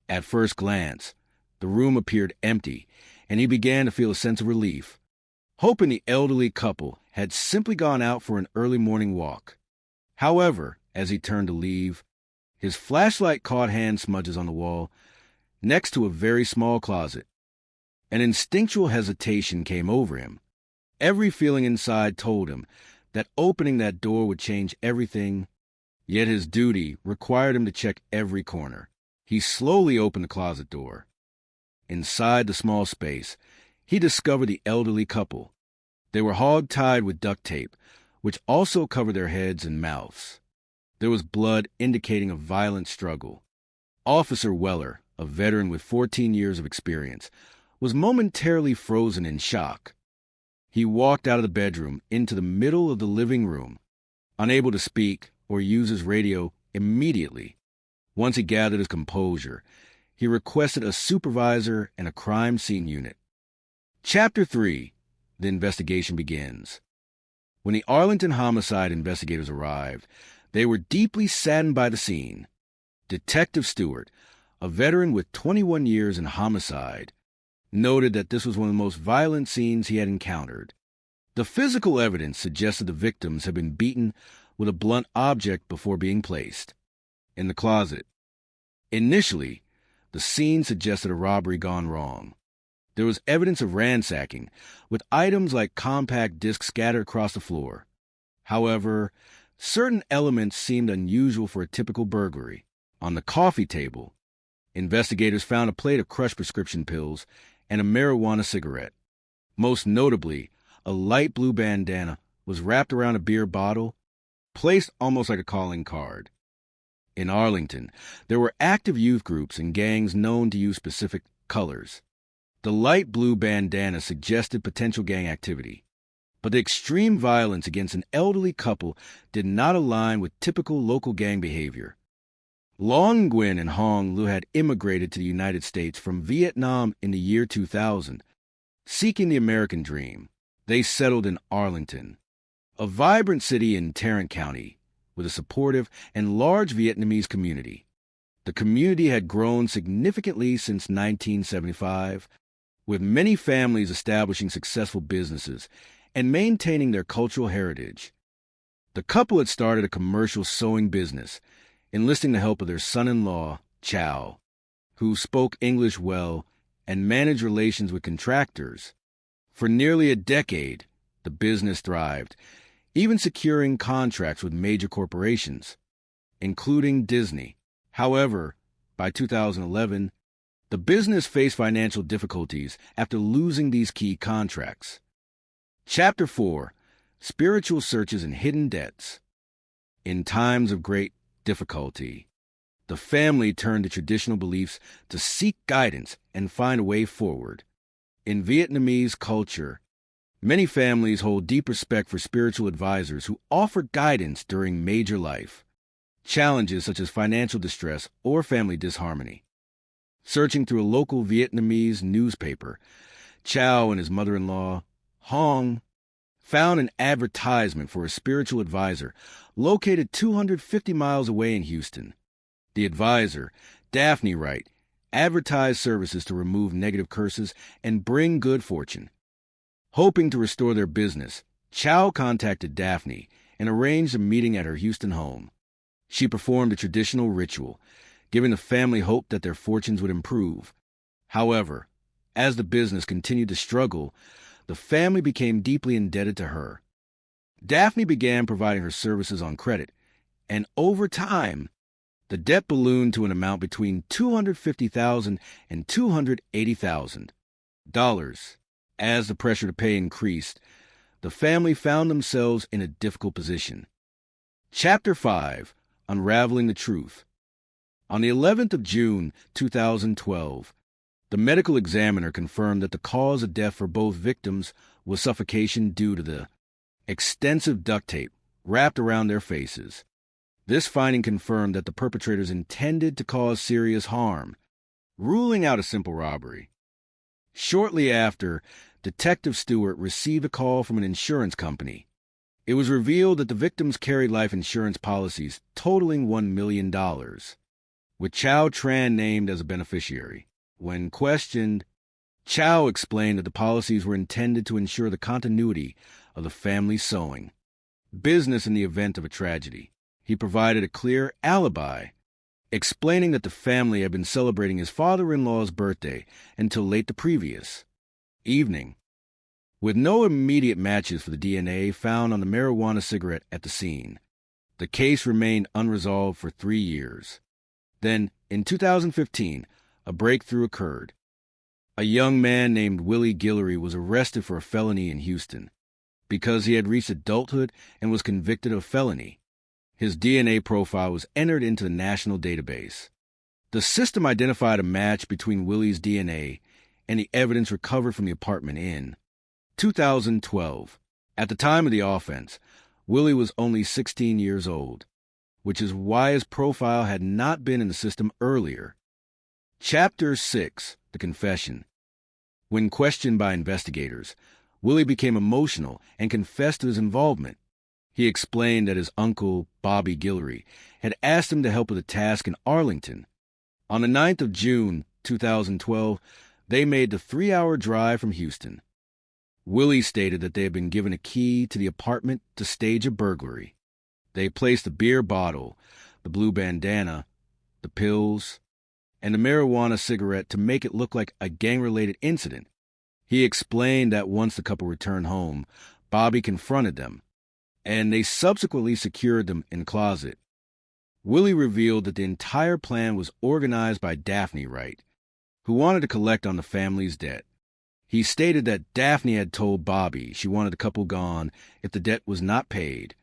At first glance, the room appeared empty, and he began to feel a sense of relief, hoping the elderly couple had simply gone out for an early morning walk. However, as he turned to leave, his flashlight caught hand smudges on the wall next to a very small closet. An instinctual hesitation came over him. Every feeling inside told him that opening that door would change everything, yet his duty required him to check every corner. He slowly opened the closet door. Inside the small space, he discovered the elderly couple. They were hog-tied with duct tape, which also covered their heads and mouths. There was blood indicating a violent struggle. Officer Weller, a veteran with 14 years of experience, was momentarily frozen in shock. He walked out of the bedroom into the middle of the living room, unable to speak or use his radio immediately. Once he gathered his composure, he requested a supervisor and a crime scene unit. Chapter 3, The Investigation Begins. When the Arlington homicide investigators arrived, they were deeply saddened by the scene. Detective Stewart, a veteran with 21 years in homicide, noted that this was one of the most violent scenes he had encountered. The physical evidence suggested the victims had been beaten with a blunt object before being placed in the closet. Initially, the scene suggested a robbery gone wrong. There was evidence of ransacking, with items like compact discs scattered across the floor. However, certain elements seemed unusual for a typical burglary. On the coffee table, investigators found a plate of crushed prescription pills and a marijuana cigarette. Most notably, a light blue bandana was wrapped around a beer bottle, placed almost like a calling card. In Arlington, there were active youth groups and gangs known to use specific colors. The light blue bandana suggested potential gang activity, but the extreme violence against an elderly couple did not align with typical local gang behavior. Long Nguyen and Hong Lu had immigrated to the United States from Vietnam in the year 2000, seeking the American dream. They settled in Arlington, a vibrant city in Tarrant County, with a supportive and large Vietnamese community. The community had grown significantly since 1975, with many families establishing successful businesses and maintaining their cultural heritage. The couple had started a commercial sewing business, enlisting the help of their son-in-law, Chow, who spoke English well and managed relations with contractors. For nearly a decade, the business thrived, even securing contracts with major corporations, including Disney. However, by 2011, the business faced financial difficulties after losing these key contracts. Chapter 4: Spiritual Searches and Hidden Debts. In times of great difficulty, the family turned to traditional beliefs to seek guidance and find a way forward. In Vietnamese culture, many families hold deep respect for spiritual advisors who offer guidance during major life challenges such as financial distress or family disharmony. Searching through a local Vietnamese newspaper, Chow and his mother-in-law, Hong, found an advertisement for a spiritual advisor located 250 miles away in Houston. The advisor, Daphne Wright, advertised services to remove negative curses and bring good fortune. Hoping to restore their business, Chow contacted Daphne and arranged a meeting at her Houston home. She performed a traditional ritual, giving the family hope that their fortunes would improve. However, as the business continued to struggle, the family became deeply indebted to her. Daphne began providing her services on credit, and over time, the debt ballooned to an amount between $250,000 and $280,000. As the pressure to pay increased, the family found themselves in a difficult position. Chapter 5: Unraveling the Truth. On the 11th of June, 2012, the medical examiner confirmed that the cause of death for both victims was suffocation due to the extensive duct tape wrapped around their faces. This finding confirmed that the perpetrators intended to cause serious harm, ruling out a simple robbery. Shortly after, Detective Stewart received a call from an insurance company. It was revealed that the victims carried life insurance policies totaling $1 million, with Chow Tran named as a beneficiary. When questioned, Chow explained that the policies were intended to ensure the continuity of the family's sewing business in the event of a tragedy. He provided a clear alibi, explaining that the family had been celebrating his father-in-law's birthday until late the previous evening, with no immediate matches for the DNA found on the marijuana cigarette at the scene. The case remained unresolved for 3 years. Then, in 2015, a breakthrough occurred. A young man named Willie Guillory was arrested for a felony in Houston. Because he had reached adulthood and was convicted of felony, his DNA profile was entered into the national database. The system identified a match between Willie's DNA and the evidence recovered from the apartment in 2012. At the time of the offense, Willie was only 16 years old, which is why his profile had not been in the system earlier. Chapter 6: The Confession. When questioned by investigators, Willie became emotional and confessed to his involvement. He explained that his uncle, Bobby Guillory, had asked him to help with a task in Arlington. On the 9th of June, 2012, they made the 3-hour drive from Houston. Willie stated that they had been given a key to the apartment to stage a burglary. They placed the beer bottle, the blue bandana, the pills, and the marijuana cigarette to make it look like a gang-related incident. He explained that once the couple returned home, Bobby confronted them, and they subsequently secured them in a closet. Willie revealed that the entire plan was organized by Daphne Wright, who wanted to collect on the family's debt. He stated that Daphne had told Bobby she wanted the couple gone if the debt was not paid,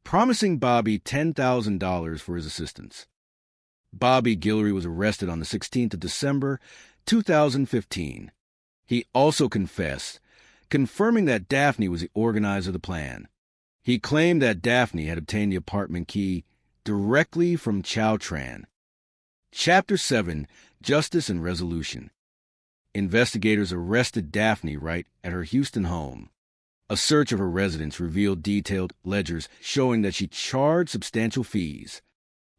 promising Bobby $10,000 for his assistance. Bobby Guillory was arrested on the 16th of December, 2015. He also confessed, confirming that Daphne was the organizer of the plan. He claimed that Daphne had obtained the apartment key directly from Chow Tran. Chapter 7: Justice and Resolution. Investigators arrested Daphne Wright at her Houston home. A search of her residence revealed detailed ledgers showing that she charged substantial fees,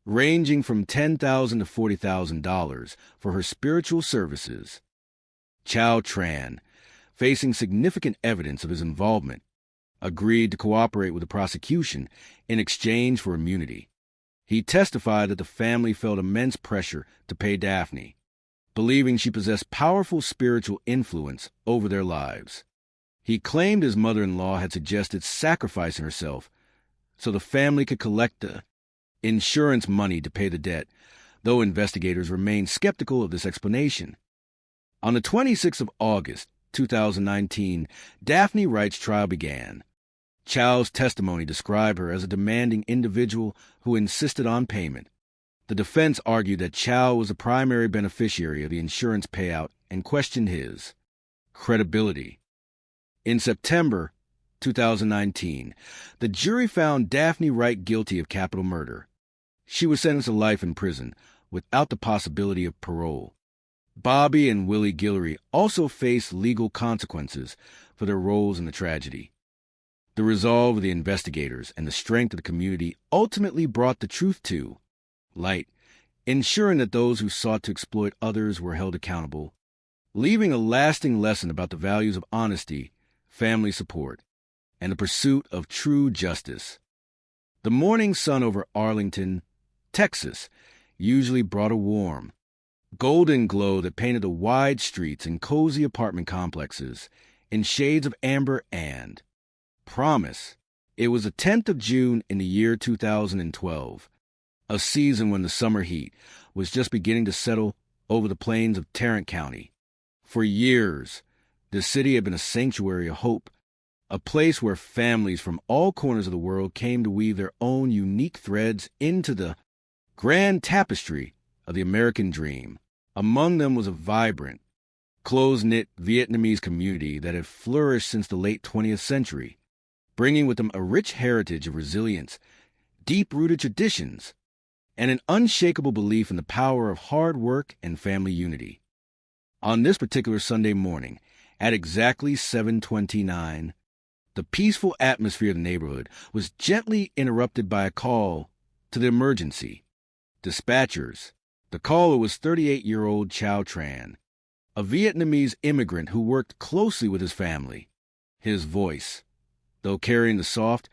ranging from $10,000 to $40,000 for her spiritual services. Chow Tran, facing significant evidence of his involvement, agreed to cooperate with the prosecution in exchange for immunity. He testified that the family felt immense pressure to pay Daphne, believing she possessed powerful spiritual influence over their lives. He claimed his mother-in-law had suggested sacrificing herself so the family could collect the insurance money to pay the debt, though investigators remained skeptical of this explanation. On the 26th of August, 2019, Daphne Wright's trial began. Chow's testimony described her as a demanding individual who insisted on payment. The defense argued that Chow was the primary beneficiary of the insurance payout and questioned his credibility. In September 2019, the jury found Daphne Wright guilty of capital murder. She was sentenced to life in prison without the possibility of parole. Bobby and Willie Guillory also faced legal consequences for their roles in the tragedy. The resolve of the investigators and the strength of the community ultimately brought the truth to light, ensuring that those who sought to exploit others were held accountable, leaving a lasting lesson about the values of honesty, family support, and the pursuit of true justice. The morning sun over Arlington, Texas, usually brought a warm, golden glow that painted the wide streets and cozy apartment complexes in shades of amber and promise. It was the 10th of June in the year 2012, a season when the summer heat was just beginning to settle over the plains of Tarrant County. For years, the city had been a sanctuary of hope, a place where families from all corners of the world came to weave their own unique threads into the grand tapestry of the American dream. Among them was a vibrant, close-knit Vietnamese community that had flourished since the late 20th century, bringing with them a rich heritage of resilience, deep-rooted traditions, and an unshakable belief in the power of hard work and family unity. On this particular Sunday morning, at exactly 7:29, the peaceful atmosphere of the neighborhood was gently interrupted by a call to the emergency. Dispatchers. The caller was 38-year-old Chow Tran, a Vietnamese immigrant who worked closely with his family. His voice, though carrying the soft,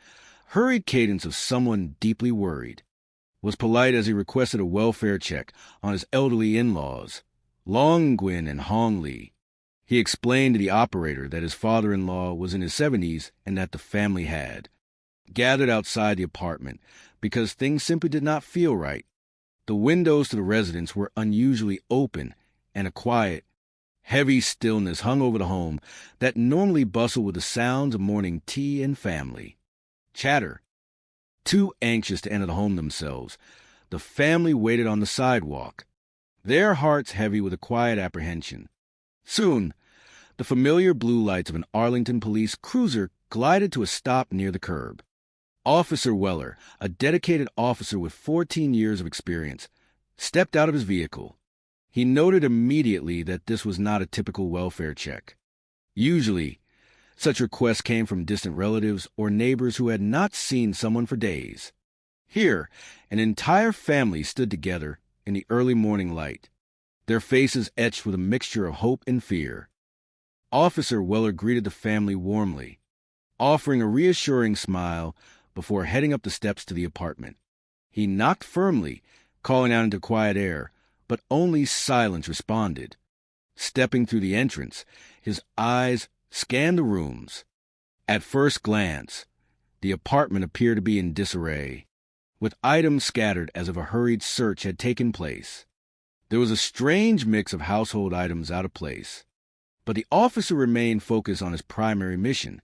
hurried cadence of someone deeply worried, was polite as he requested a welfare check on his elderly in-laws, Long Nguyen and Hong Lee. He explained to the operator that his father-in-law was in his 70s and that the family had gathered outside the apartment because things simply did not feel right. The windows to the residence were unusually open, and a quiet, heavy stillness hung over the home that normally bustled with the sounds of morning tea and family chatter. Too anxious to enter the home themselves, the family waited on the sidewalk, their hearts heavy with a quiet apprehension. Soon, the familiar blue lights of an Arlington police cruiser glided to a stop near the curb. Officer Weller, a dedicated officer with 14 years of experience, stepped out of his vehicle. He noted immediately that this was not a typical welfare check. Usually, such requests came from distant relatives or neighbors who had not seen someone for days. Here, an entire family stood together in the early morning light, their faces etched with a mixture of hope and fear. Officer Weller greeted the family warmly, offering a reassuring smile before heading up the steps to the apartment. He knocked firmly, calling out into quiet air, but only silence responded. Stepping through the entrance, his eyes scanned the rooms. At first glance, the apartment appeared to be in disarray, with items scattered as if a hurried search had taken place. There was a strange mix of household items out of place, but the officer remained focused on his primary mission,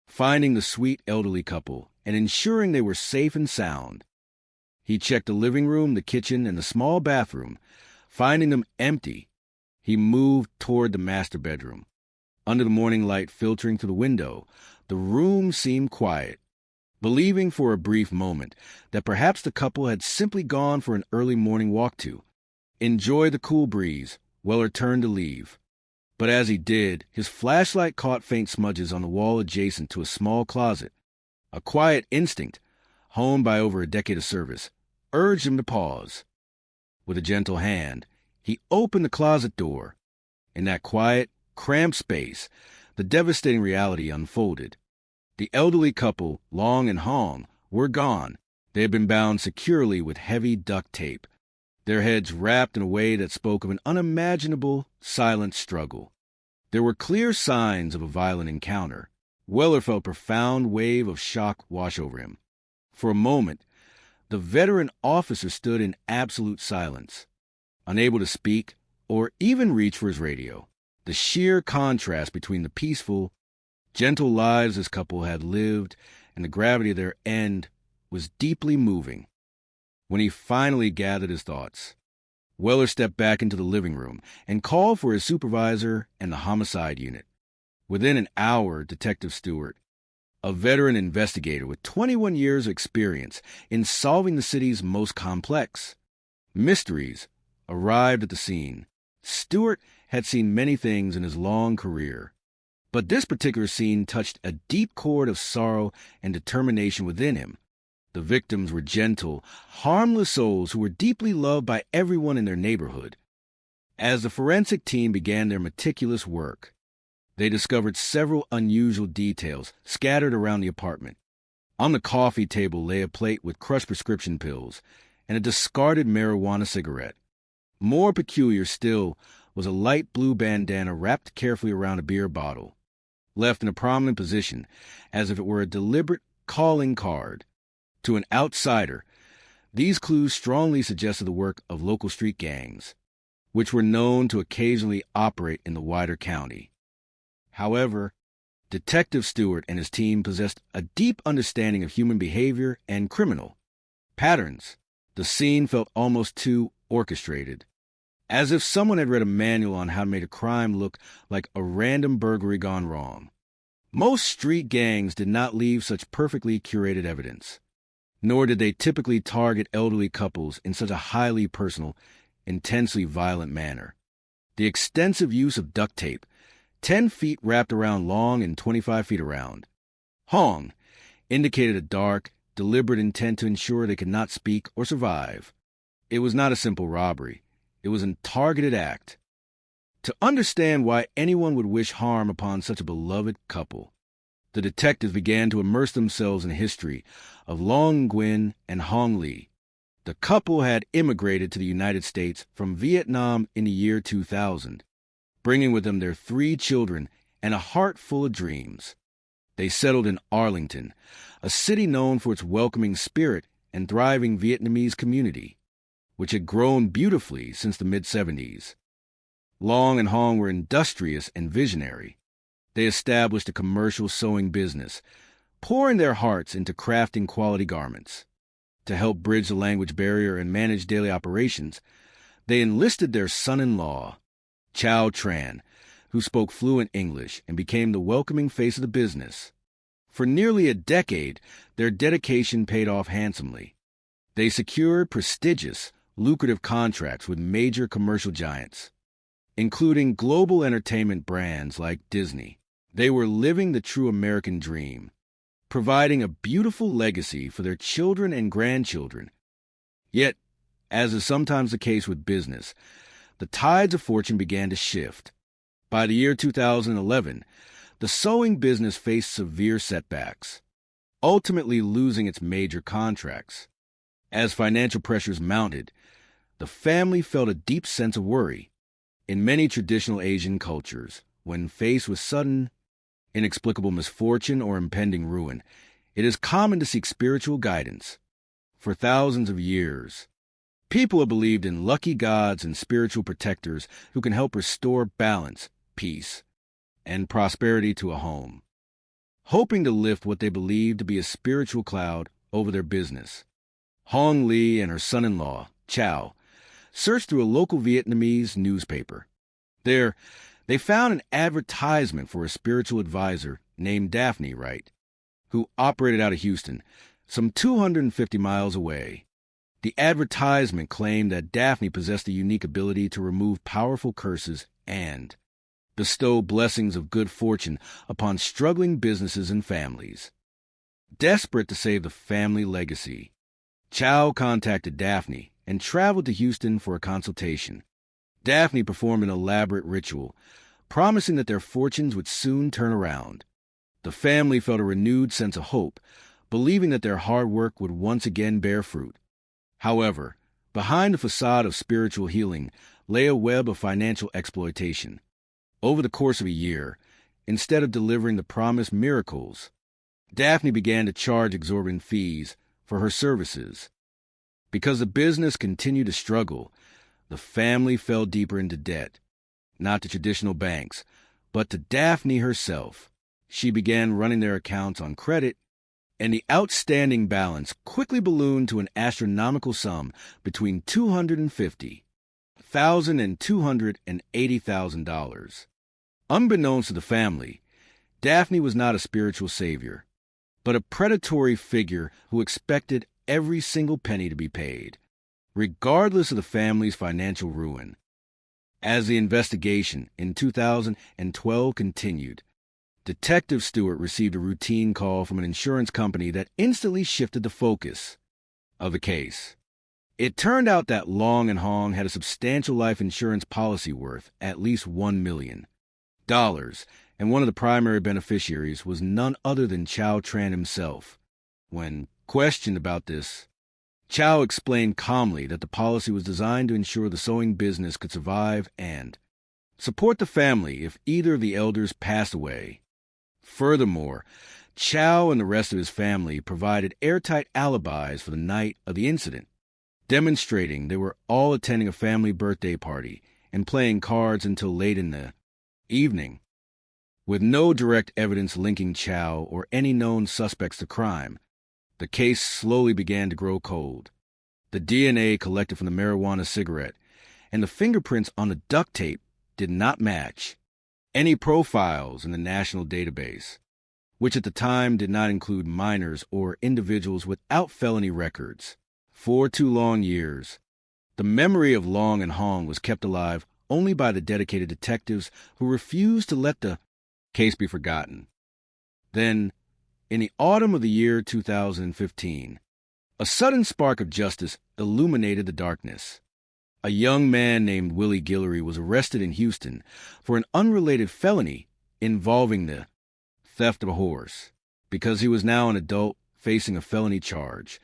finding the sweet elderly couple and ensuring they were safe and sound. He checked the living room, the kitchen, and the small bathroom. Finding them empty, he moved toward the master bedroom. Under the morning light filtering through the window, the room seemed quiet. Believing for a brief moment that perhaps the couple had simply gone for an early morning walk to enjoy the cool breeze, Weller turned to leave. But as he did, his flashlight caught faint smudges on the wall adjacent to a small closet. A quiet instinct, honed by over a decade of service, urged him to pause. With a gentle hand, he opened the closet door. In that quiet, cramped space, the devastating reality unfolded. The elderly couple, Long and Hong, were gone. They had been bound securely with heavy duct tape, their heads wrapped in a way that spoke of an unimaginable, silent struggle. There were clear signs of a violent encounter. Weller felt a profound wave of shock wash over him. For a moment, the veteran officer stood in absolute silence, unable to speak or even reach for his radio. The sheer contrast between the peaceful, gentle lives this couple had lived and the gravity of their end was deeply moving. When he finally gathered his thoughts, Weller stepped back into the living room and called for his supervisor and the homicide unit. Within an hour, Detective Stewart, a veteran investigator with 21 years of experience in solving the city's most complex mysteries, arrived at the scene. Stewart had seen many things in his long career, but this particular scene touched a deep chord of sorrow and determination within him. The victims were gentle, harmless souls who were deeply loved by everyone in their neighborhood. As the forensic team began their meticulous work, they discovered several unusual details scattered around the apartment. On the coffee table lay a plate with crushed prescription pills and a discarded marijuana cigarette. More peculiar still was a light blue bandana wrapped carefully around a beer bottle, left in a prominent position as if it were a deliberate calling card. To an outsider, these clues strongly suggested the work of local street gangs, which were known to occasionally operate in the wider county. However, Detective Stewart and his team possessed a deep understanding of human behavior and criminal patterns. The scene felt almost too orchestrated, as if someone had read a manual on how to make a crime look like a random burglary gone wrong. Most street gangs did not leave such perfectly curated evidence, nor did they typically target elderly couples in such a highly personal, intensely violent manner. The extensive use of duct tape, 10 feet wrapped around Long and 25 feet around Hong, indicated a dark, deliberate intent to ensure they could not speak or survive. It was not a simple robbery. It was a targeted act. To understand why anyone would wish harm upon such a beloved couple, the detectives began to immerse themselves in the history of Long Nguyen and Hong Lee. The couple had immigrated to the United States from Vietnam in the year 2000, bringing with them their 3 children and a heart full of dreams. They settled in Arlington, a city known for its welcoming spirit and thriving Vietnamese community, which had grown beautifully since the mid-'70s. Long and Hong were industrious and visionary. They established a commercial sewing business, pouring their hearts into crafting quality garments. To help bridge the language barrier and manage daily operations, they enlisted their son-in-law, Chow Tran, who spoke fluent English and became the welcoming face of the business. For nearly a decade, their dedication paid off handsomely. They secured prestigious, lucrative contracts with major commercial giants, including global entertainment brands like Disney. They were living the true American dream, providing a beautiful legacy for their children and grandchildren. Yet, as is sometimes the case with business, the tides of fortune began to shift. By the year 2011, the sewing business faced severe setbacks, ultimately losing its major contracts. As financial pressures mounted, the family felt a deep sense of worry. In many traditional Asian cultures, when faced with sudden, inexplicable misfortune or impending ruin, it is common to seek spiritual guidance. For thousands of years, people have believed in lucky gods and spiritual protectors who can help restore balance, peace, and prosperity to a home, hoping to lift what they believe to be a spiritual cloud over their business. Hong Lee and her son-in-law, Chow, searched through a local Vietnamese newspaper. There, they found an advertisement for a spiritual advisor named Daphne Wright, who operated out of Houston, some 250 miles away. The advertisement claimed that Daphne possessed a unique ability to remove powerful curses and bestow blessings of good fortune upon struggling businesses and families. Desperate to save the family legacy, Chow contacted Daphne and traveled to Houston for a consultation. Daphne performed an elaborate ritual, promising that their fortunes would soon turn around. The family felt a renewed sense of hope, believing that their hard work would once again bear fruit. However, behind the facade of spiritual healing lay a web of financial exploitation. Over the course of a year, instead of delivering the promised miracles, Daphne began to charge exorbitant fees for her services. Because the business continued to struggle, the family fell deeper into debt, not to traditional banks, but to Daphne herself. She began running their accounts on credit, and the outstanding balance quickly ballooned to an astronomical sum between $250,000 and $280,000. Unbeknownst to the family, Daphne was not a spiritual savior, but a predatory figure who expected every single penny to be paid, regardless of the family's financial ruin. As the investigation in 2012 continued, Detective Stewart received a routine call from an insurance company that instantly shifted the focus of the case. It turned out that Long and Hong had a substantial life insurance policy worth at least $1 million, and one of the primary beneficiaries was none other than Chow Tran himself. When questioned about this, Chow explained calmly that the policy was designed to ensure the sewing business could survive and support the family if either of the elders passed away. Furthermore, Chow and the rest of his family provided airtight alibis for the night of the incident, demonstrating they were all attending a family birthday party and playing cards until late in the evening. With no direct evidence linking Chow or any known suspects to crime, the case slowly began to grow cold. The DNA collected from the marijuana cigarette and the fingerprints on the duct tape did not match any profiles in the national database, which at the time did not include minors or individuals without felony records. For 2 long years, the memory of Long and Hong was kept alive only by the dedicated detectives who refused to let the case be forgotten. Then, in the autumn of the year 2015, a sudden spark of justice illuminated the darkness. A young man named Willie Guillory was arrested in Houston for an unrelated felony involving the theft of a horse. Because he was now an adult facing a felony charge,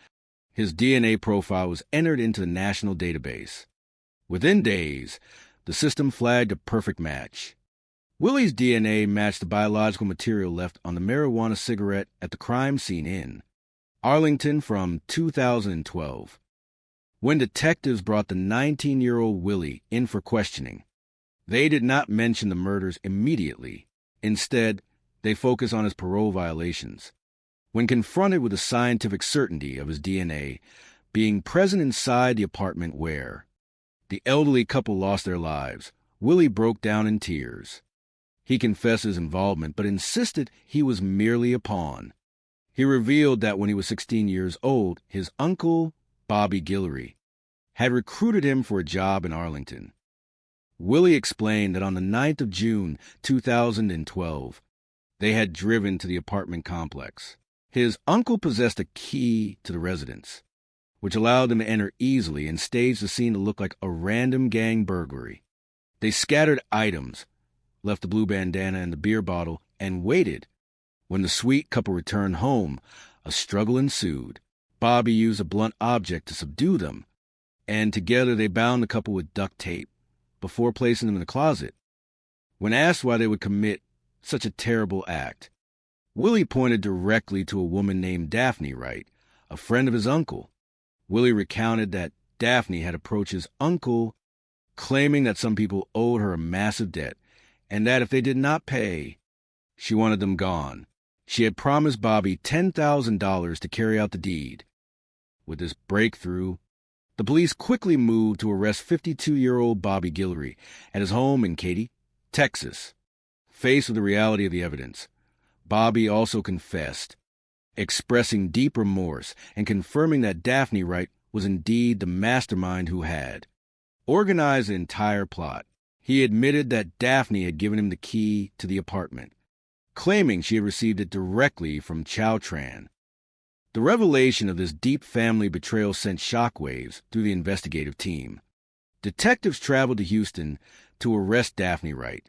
his DNA profile was entered into the national database. Within days, the system flagged a perfect match. Willie's DNA matched the biological material left on the marijuana cigarette at the crime scene in Arlington from 2012. When detectives brought the 19-year-old Willie in for questioning, they did not mention the murders immediately. Instead, they focused on his parole violations. When confronted with the scientific certainty of his DNA being present inside the apartment where the elderly couple lost their lives, Willie broke down in tears. He confessed his involvement, but insisted he was merely a pawn. He revealed that when he was 16 years old, his uncle, Bobby Guillory, had recruited him for a job in Arlington. Willie explained that on the 9th of June, 2012, they had driven to the apartment complex. His uncle possessed a key to the residence, which allowed them to enter easily and stage the scene to look like a random gang burglary. They scattered items, left the blue bandana and the beer bottle, and waited. When the sweet couple returned home, a struggle ensued. Bobby used a blunt object to subdue them, and together they bound the couple with duct tape before placing them in the closet. When asked why they would commit such a terrible act, Willie pointed directly to a woman named Daphne Wright, a friend of his uncle. Willie recounted that Daphne had approached his uncle, claiming that some people owed her a massive debt, and that if they did not pay, she wanted them gone. She had promised Bobby $10,000 to carry out the deed. With this breakthrough, the police quickly moved to arrest 52-year-old Bobby Guillory at his home in Katy, Texas. Faced with the reality of the evidence, Bobby also confessed, expressing deep remorse and confirming that Daphne Wright was indeed the mastermind who had organized the entire plot. He admitted that Daphne had given him the key to the apartment, claiming she had received it directly from Chow Tran. The revelation of this deep family betrayal sent shockwaves through the investigative team. Detectives traveled to Houston to arrest Daphne Wright.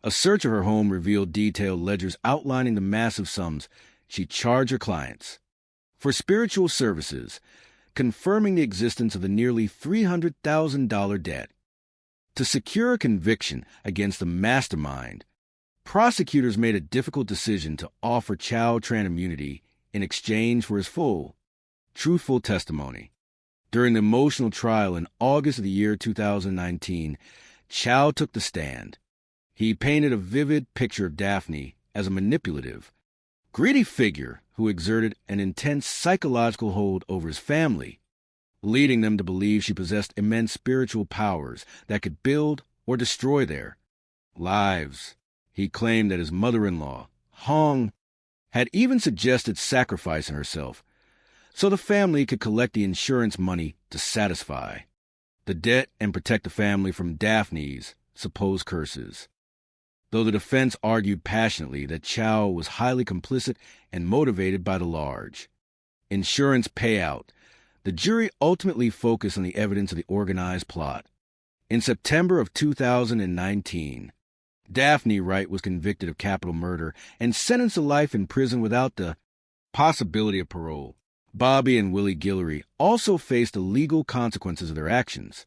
A search of her home revealed detailed ledgers outlining the massive sums she charged her clients for spiritual services, confirming the existence of the nearly $300,000 debt. To secure a conviction against the mastermind, prosecutors made a difficult decision to offer Chow Tran immunity in exchange for his full, truthful testimony. During the emotional trial in August of the year 2019, Chow took the stand. He painted a vivid picture of Daphne as a manipulative, greedy figure who exerted an intense psychological hold over his family, leading them to believe she possessed immense spiritual powers that could build or destroy their lives. He claimed that his mother-in-law, Hong, had even suggested sacrificing herself so the family could collect the insurance money to satisfy the debt and protect the family from Daphne's supposed curses. Though the defense argued passionately that Chow was highly complicit and motivated by the large insurance payout, the jury ultimately focused on the evidence of the organized plot. In September of 2019, Daphne Wright was convicted of capital murder and sentenced to life in prison without the possibility of parole. Bobby and Willie Guillory also faced the legal consequences of their actions.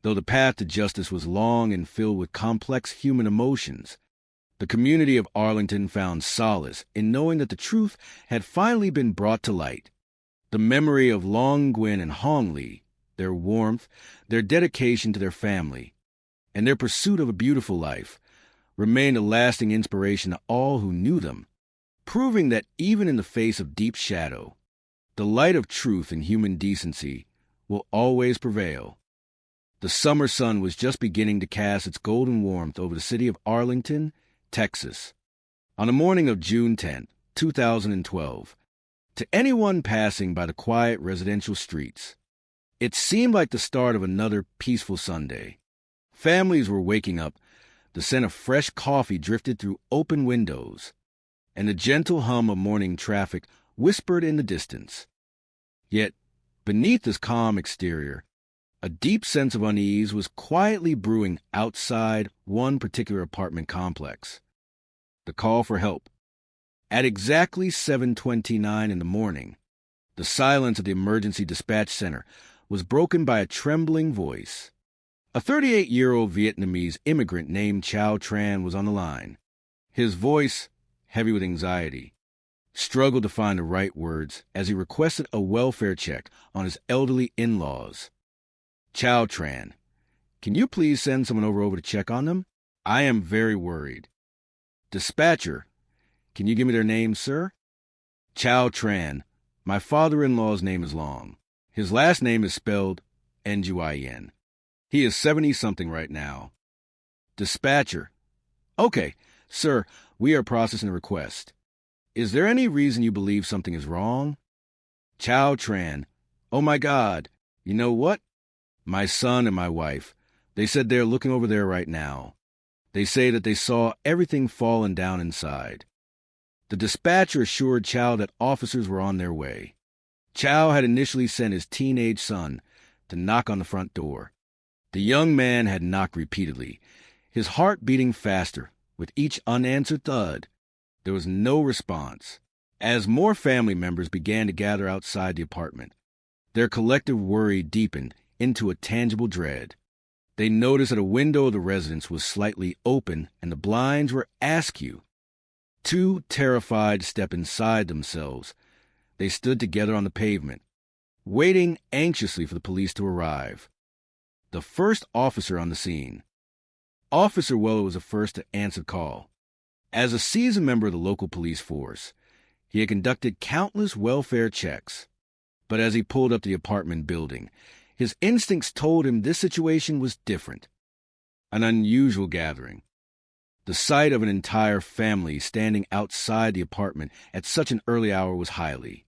Though the path to justice was long and filled with complex human emotions, the community of Arlington found solace in knowing that the truth had finally been brought to light. The memory of Long Nguyen and Hong Lee, their warmth, their dedication to their family, and their pursuit of a beautiful life remained a lasting inspiration to all who knew them, proving that even in the face of deep shadow, the light of truth and human decency will always prevail. The summer sun was just beginning to cast its golden warmth over the city of Arlington, Texas. On the morning of June 10, 2012, to anyone passing by the quiet residential streets, it seemed like the start of another peaceful Sunday. Families were waking up, the scent of fresh coffee drifted through open windows, and the gentle hum of morning traffic whispered in the distance. Yet, beneath this calm exterior, a deep sense of unease was quietly brewing outside one particular apartment complex. The call for help. At exactly 7:29 in the morning, the silence of the emergency dispatch center was broken by a trembling voice. A 38-year-old Vietnamese immigrant named Chow Tran was on the line. His voice, heavy with anxiety, struggled to find the right words as he requested a welfare check on his elderly in-laws. Chow Tran, can you please send someone over to check on them? I am very worried. Dispatcher, can you give me their names, sir? Chow Tran, my father-in-law's name is long. His last name is spelled Nguyen. He is 70-something right now. Dispatcher, okay, sir, we are processing a request. Is there any reason you believe something is wrong? Chow Tran, oh my God, you know what? My son and my wife, they said they're looking over there right now. They say that they saw everything falling down inside. The dispatcher assured Chow that officers were on their way. Chow had initially sent his teenage son to knock on the front door. The young man had knocked repeatedly, his heart beating faster with each unanswered thud. There was no response. As more family members began to gather outside the apartment, their collective worry deepened into a tangible dread. They noticed that a window of the residence was slightly open and the blinds were askew. Too terrified to step inside themselves, they stood together on the pavement, waiting anxiously for the police to arrive. The first officer on the scene. Officer Weller was the first to answer the call. As a seasoned member of the local police force, he had conducted countless welfare checks. But as he pulled up to the apartment building, his instincts told him this situation was different. An unusual gathering. The sight of an entire family standing outside the apartment at such an early hour was highly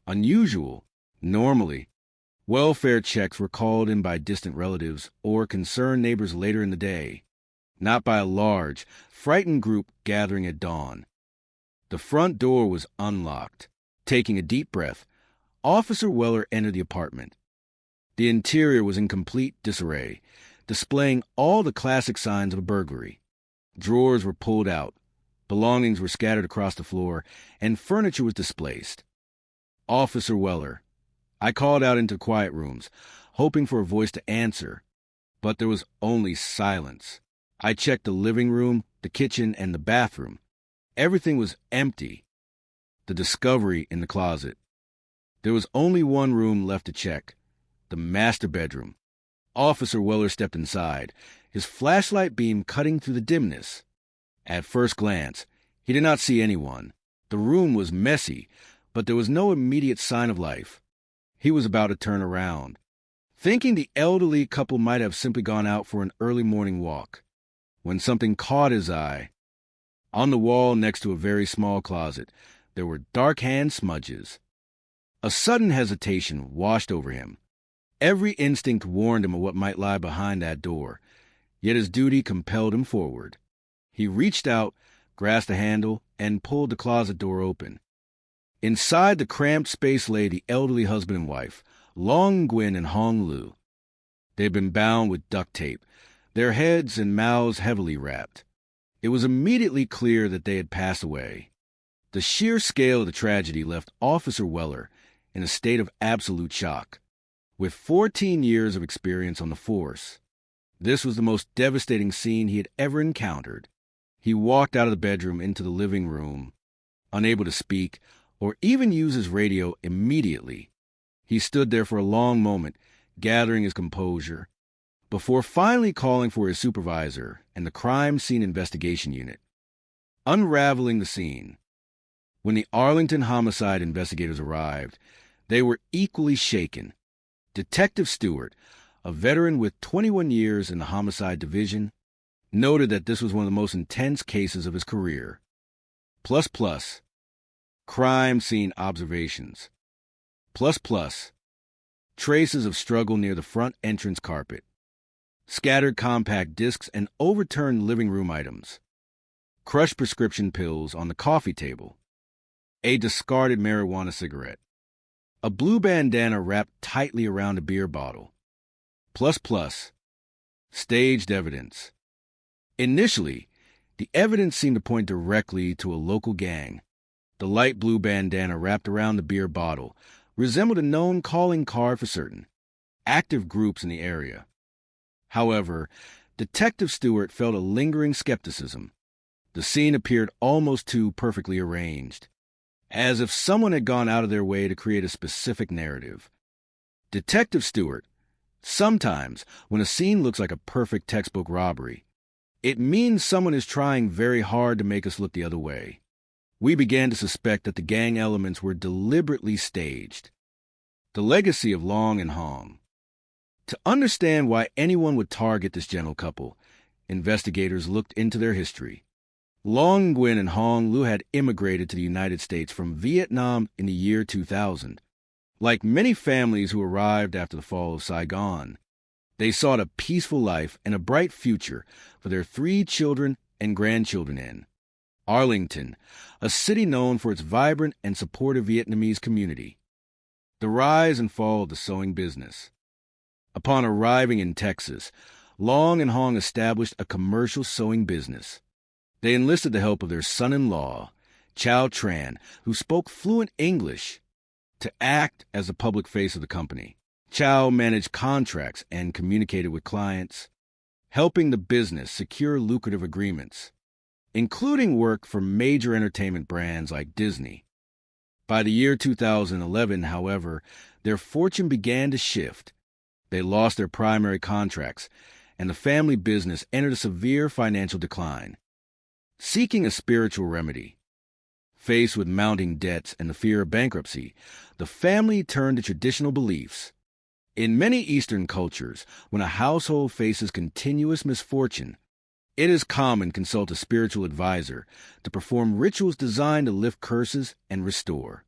unusual. Normally, welfare checks were called in by distant relatives or concerned neighbors later in the day, not by a large, frightened group gathering at dawn. The front door was unlocked. Taking a deep breath, Officer Weller entered the apartment. The interior was in complete disarray, displaying all the classic signs of a burglary. Drawers were pulled out, belongings were scattered across the floor, and furniture was displaced. Officer Weller. I called out into quiet rooms, hoping for a voice to answer, but there was only silence. I checked the living room, the kitchen, and the bathroom. Everything was empty. The discovery in the closet. There was only one room left to check, the master bedroom. Officer Weller stepped inside, his flashlight beam cutting through the dimness. At first glance, he did not see anyone. The room was messy, but there was no immediate sign of life. He was about to turn around, thinking the elderly couple might have simply gone out for an early morning walk, when something caught his eye. On the wall next to a very small closet, there were dark hand smudges. A sudden hesitation washed over him. Every instinct warned him of what might lie behind that door, yet his duty compelled him forward. He reached out, grasped a handle, and pulled the closet door open. Inside the cramped space lay the elderly husband and wife, Long Nguyen and Hong Lu. They had been bound with duct tape, their heads and mouths heavily wrapped. It was immediately clear that they had passed away. The sheer scale of the tragedy left Officer Weller in a state of absolute shock. With 14 years of experience on the force, this was the most devastating scene he had ever encountered. He walked out of the bedroom into the living room, unable to speak or even use his radio immediately. He stood there for a long moment, gathering his composure, before finally calling for his supervisor and the crime scene investigation unit. Unraveling the scene. When the Arlington homicide investigators arrived, they were equally shaken. Detective Stewart, a veteran with 21 years in the homicide division, noted that this was one of the most intense cases of his career. ++. Crime scene observations. ++. Traces of struggle near the front entrance carpet. Scattered compact discs and overturned living room items. Crushed prescription pills on the coffee table. A discarded marijuana cigarette. A blue bandana wrapped tightly around a beer bottle. ++. Staged evidence. Initially, the evidence seemed to point directly to a local gang. The light blue bandana wrapped around the beer bottle resembled a known calling card for certain active groups in the area. However, Detective Stewart felt a lingering skepticism. The scene appeared almost too perfectly arranged, as if someone had gone out of their way to create a specific narrative. Detective Stewart, sometimes when a scene looks like a perfect textbook robbery, it means someone is trying very hard to make us look the other way. We began to suspect that the gang elements were deliberately staged. The legacy of Long and Hong. To understand why anyone would target this gentle couple, investigators looked into their history. Long Nguyen and Hong Lu had immigrated to the United States from Vietnam in the year 2000. Like many families who arrived after the fall of Saigon, they sought a peaceful life and a bright future for their 3 children and grandchildren in Arlington, a city known for its vibrant and supportive Vietnamese community. The rise and fall of the sewing business. Upon arriving in Texas, Long and Hong established a commercial sewing business. They enlisted the help of their son-in-law, Chow Tran, who spoke fluent English, to act as the public face of the company. Chow managed contracts and communicated with clients, helping the business secure lucrative agreements, including work for major entertainment brands like Disney. By the year 2011, however, their fortune began to shift. They lost their primary contracts, and the family business entered a severe financial decline. Seeking a spiritual remedy, faced with mounting debts and the fear of bankruptcy, the family turned to traditional beliefs. In many Eastern cultures, when a household faces continuous misfortune, it is common to consult a spiritual advisor to perform rituals designed to lift curses and restore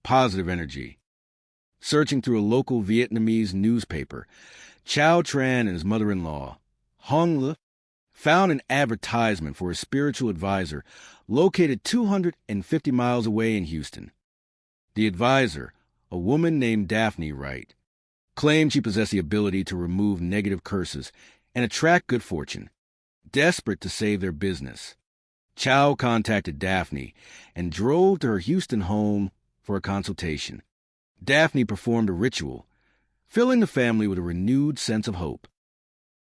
positive energy. Searching through a local Vietnamese newspaper, Chow Tran and his mother-in-law, Hong Le, found an advertisement for a spiritual advisor located 250 miles away in Houston. The advisor, a woman named Daphne Wright, claimed she possessed the ability to remove negative curses and attract good fortune. Desperate to save their business, Chow contacted Daphne and drove to her Houston home for a consultation. Daphne performed a ritual, filling the family with a renewed sense of hope.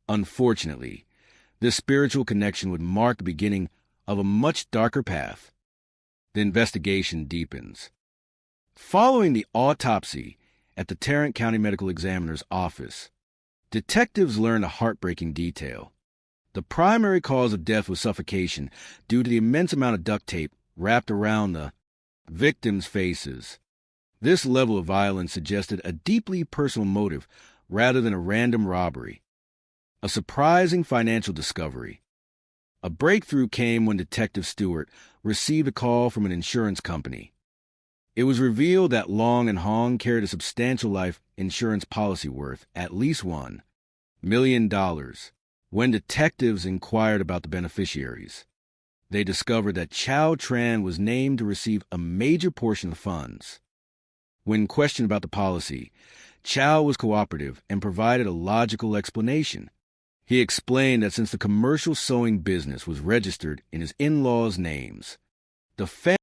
Unfortunately, this spiritual connection would mark the beginning of a much darker path. The investigation deepens. Following the autopsy at the Tarrant County Medical Examiner's office, detectives learned a heartbreaking detail. The primary cause of death was suffocation due to the immense amount of duct tape wrapped around the victims' faces. This level of violence suggested a deeply personal motive rather than a random robbery. A surprising financial discovery. A breakthrough came when Detective Stewart received a call from an insurance company. It was revealed that Long and Hong carried a substantial life insurance policy worth at least $1 million. When detectives inquired about the beneficiaries, they discovered that Chow Tran was named to receive a major portion of the funds. When questioned about the policy, Chow was cooperative and provided a logical explanation. He explained that since the commercial sewing business was registered in his in-laws' names, the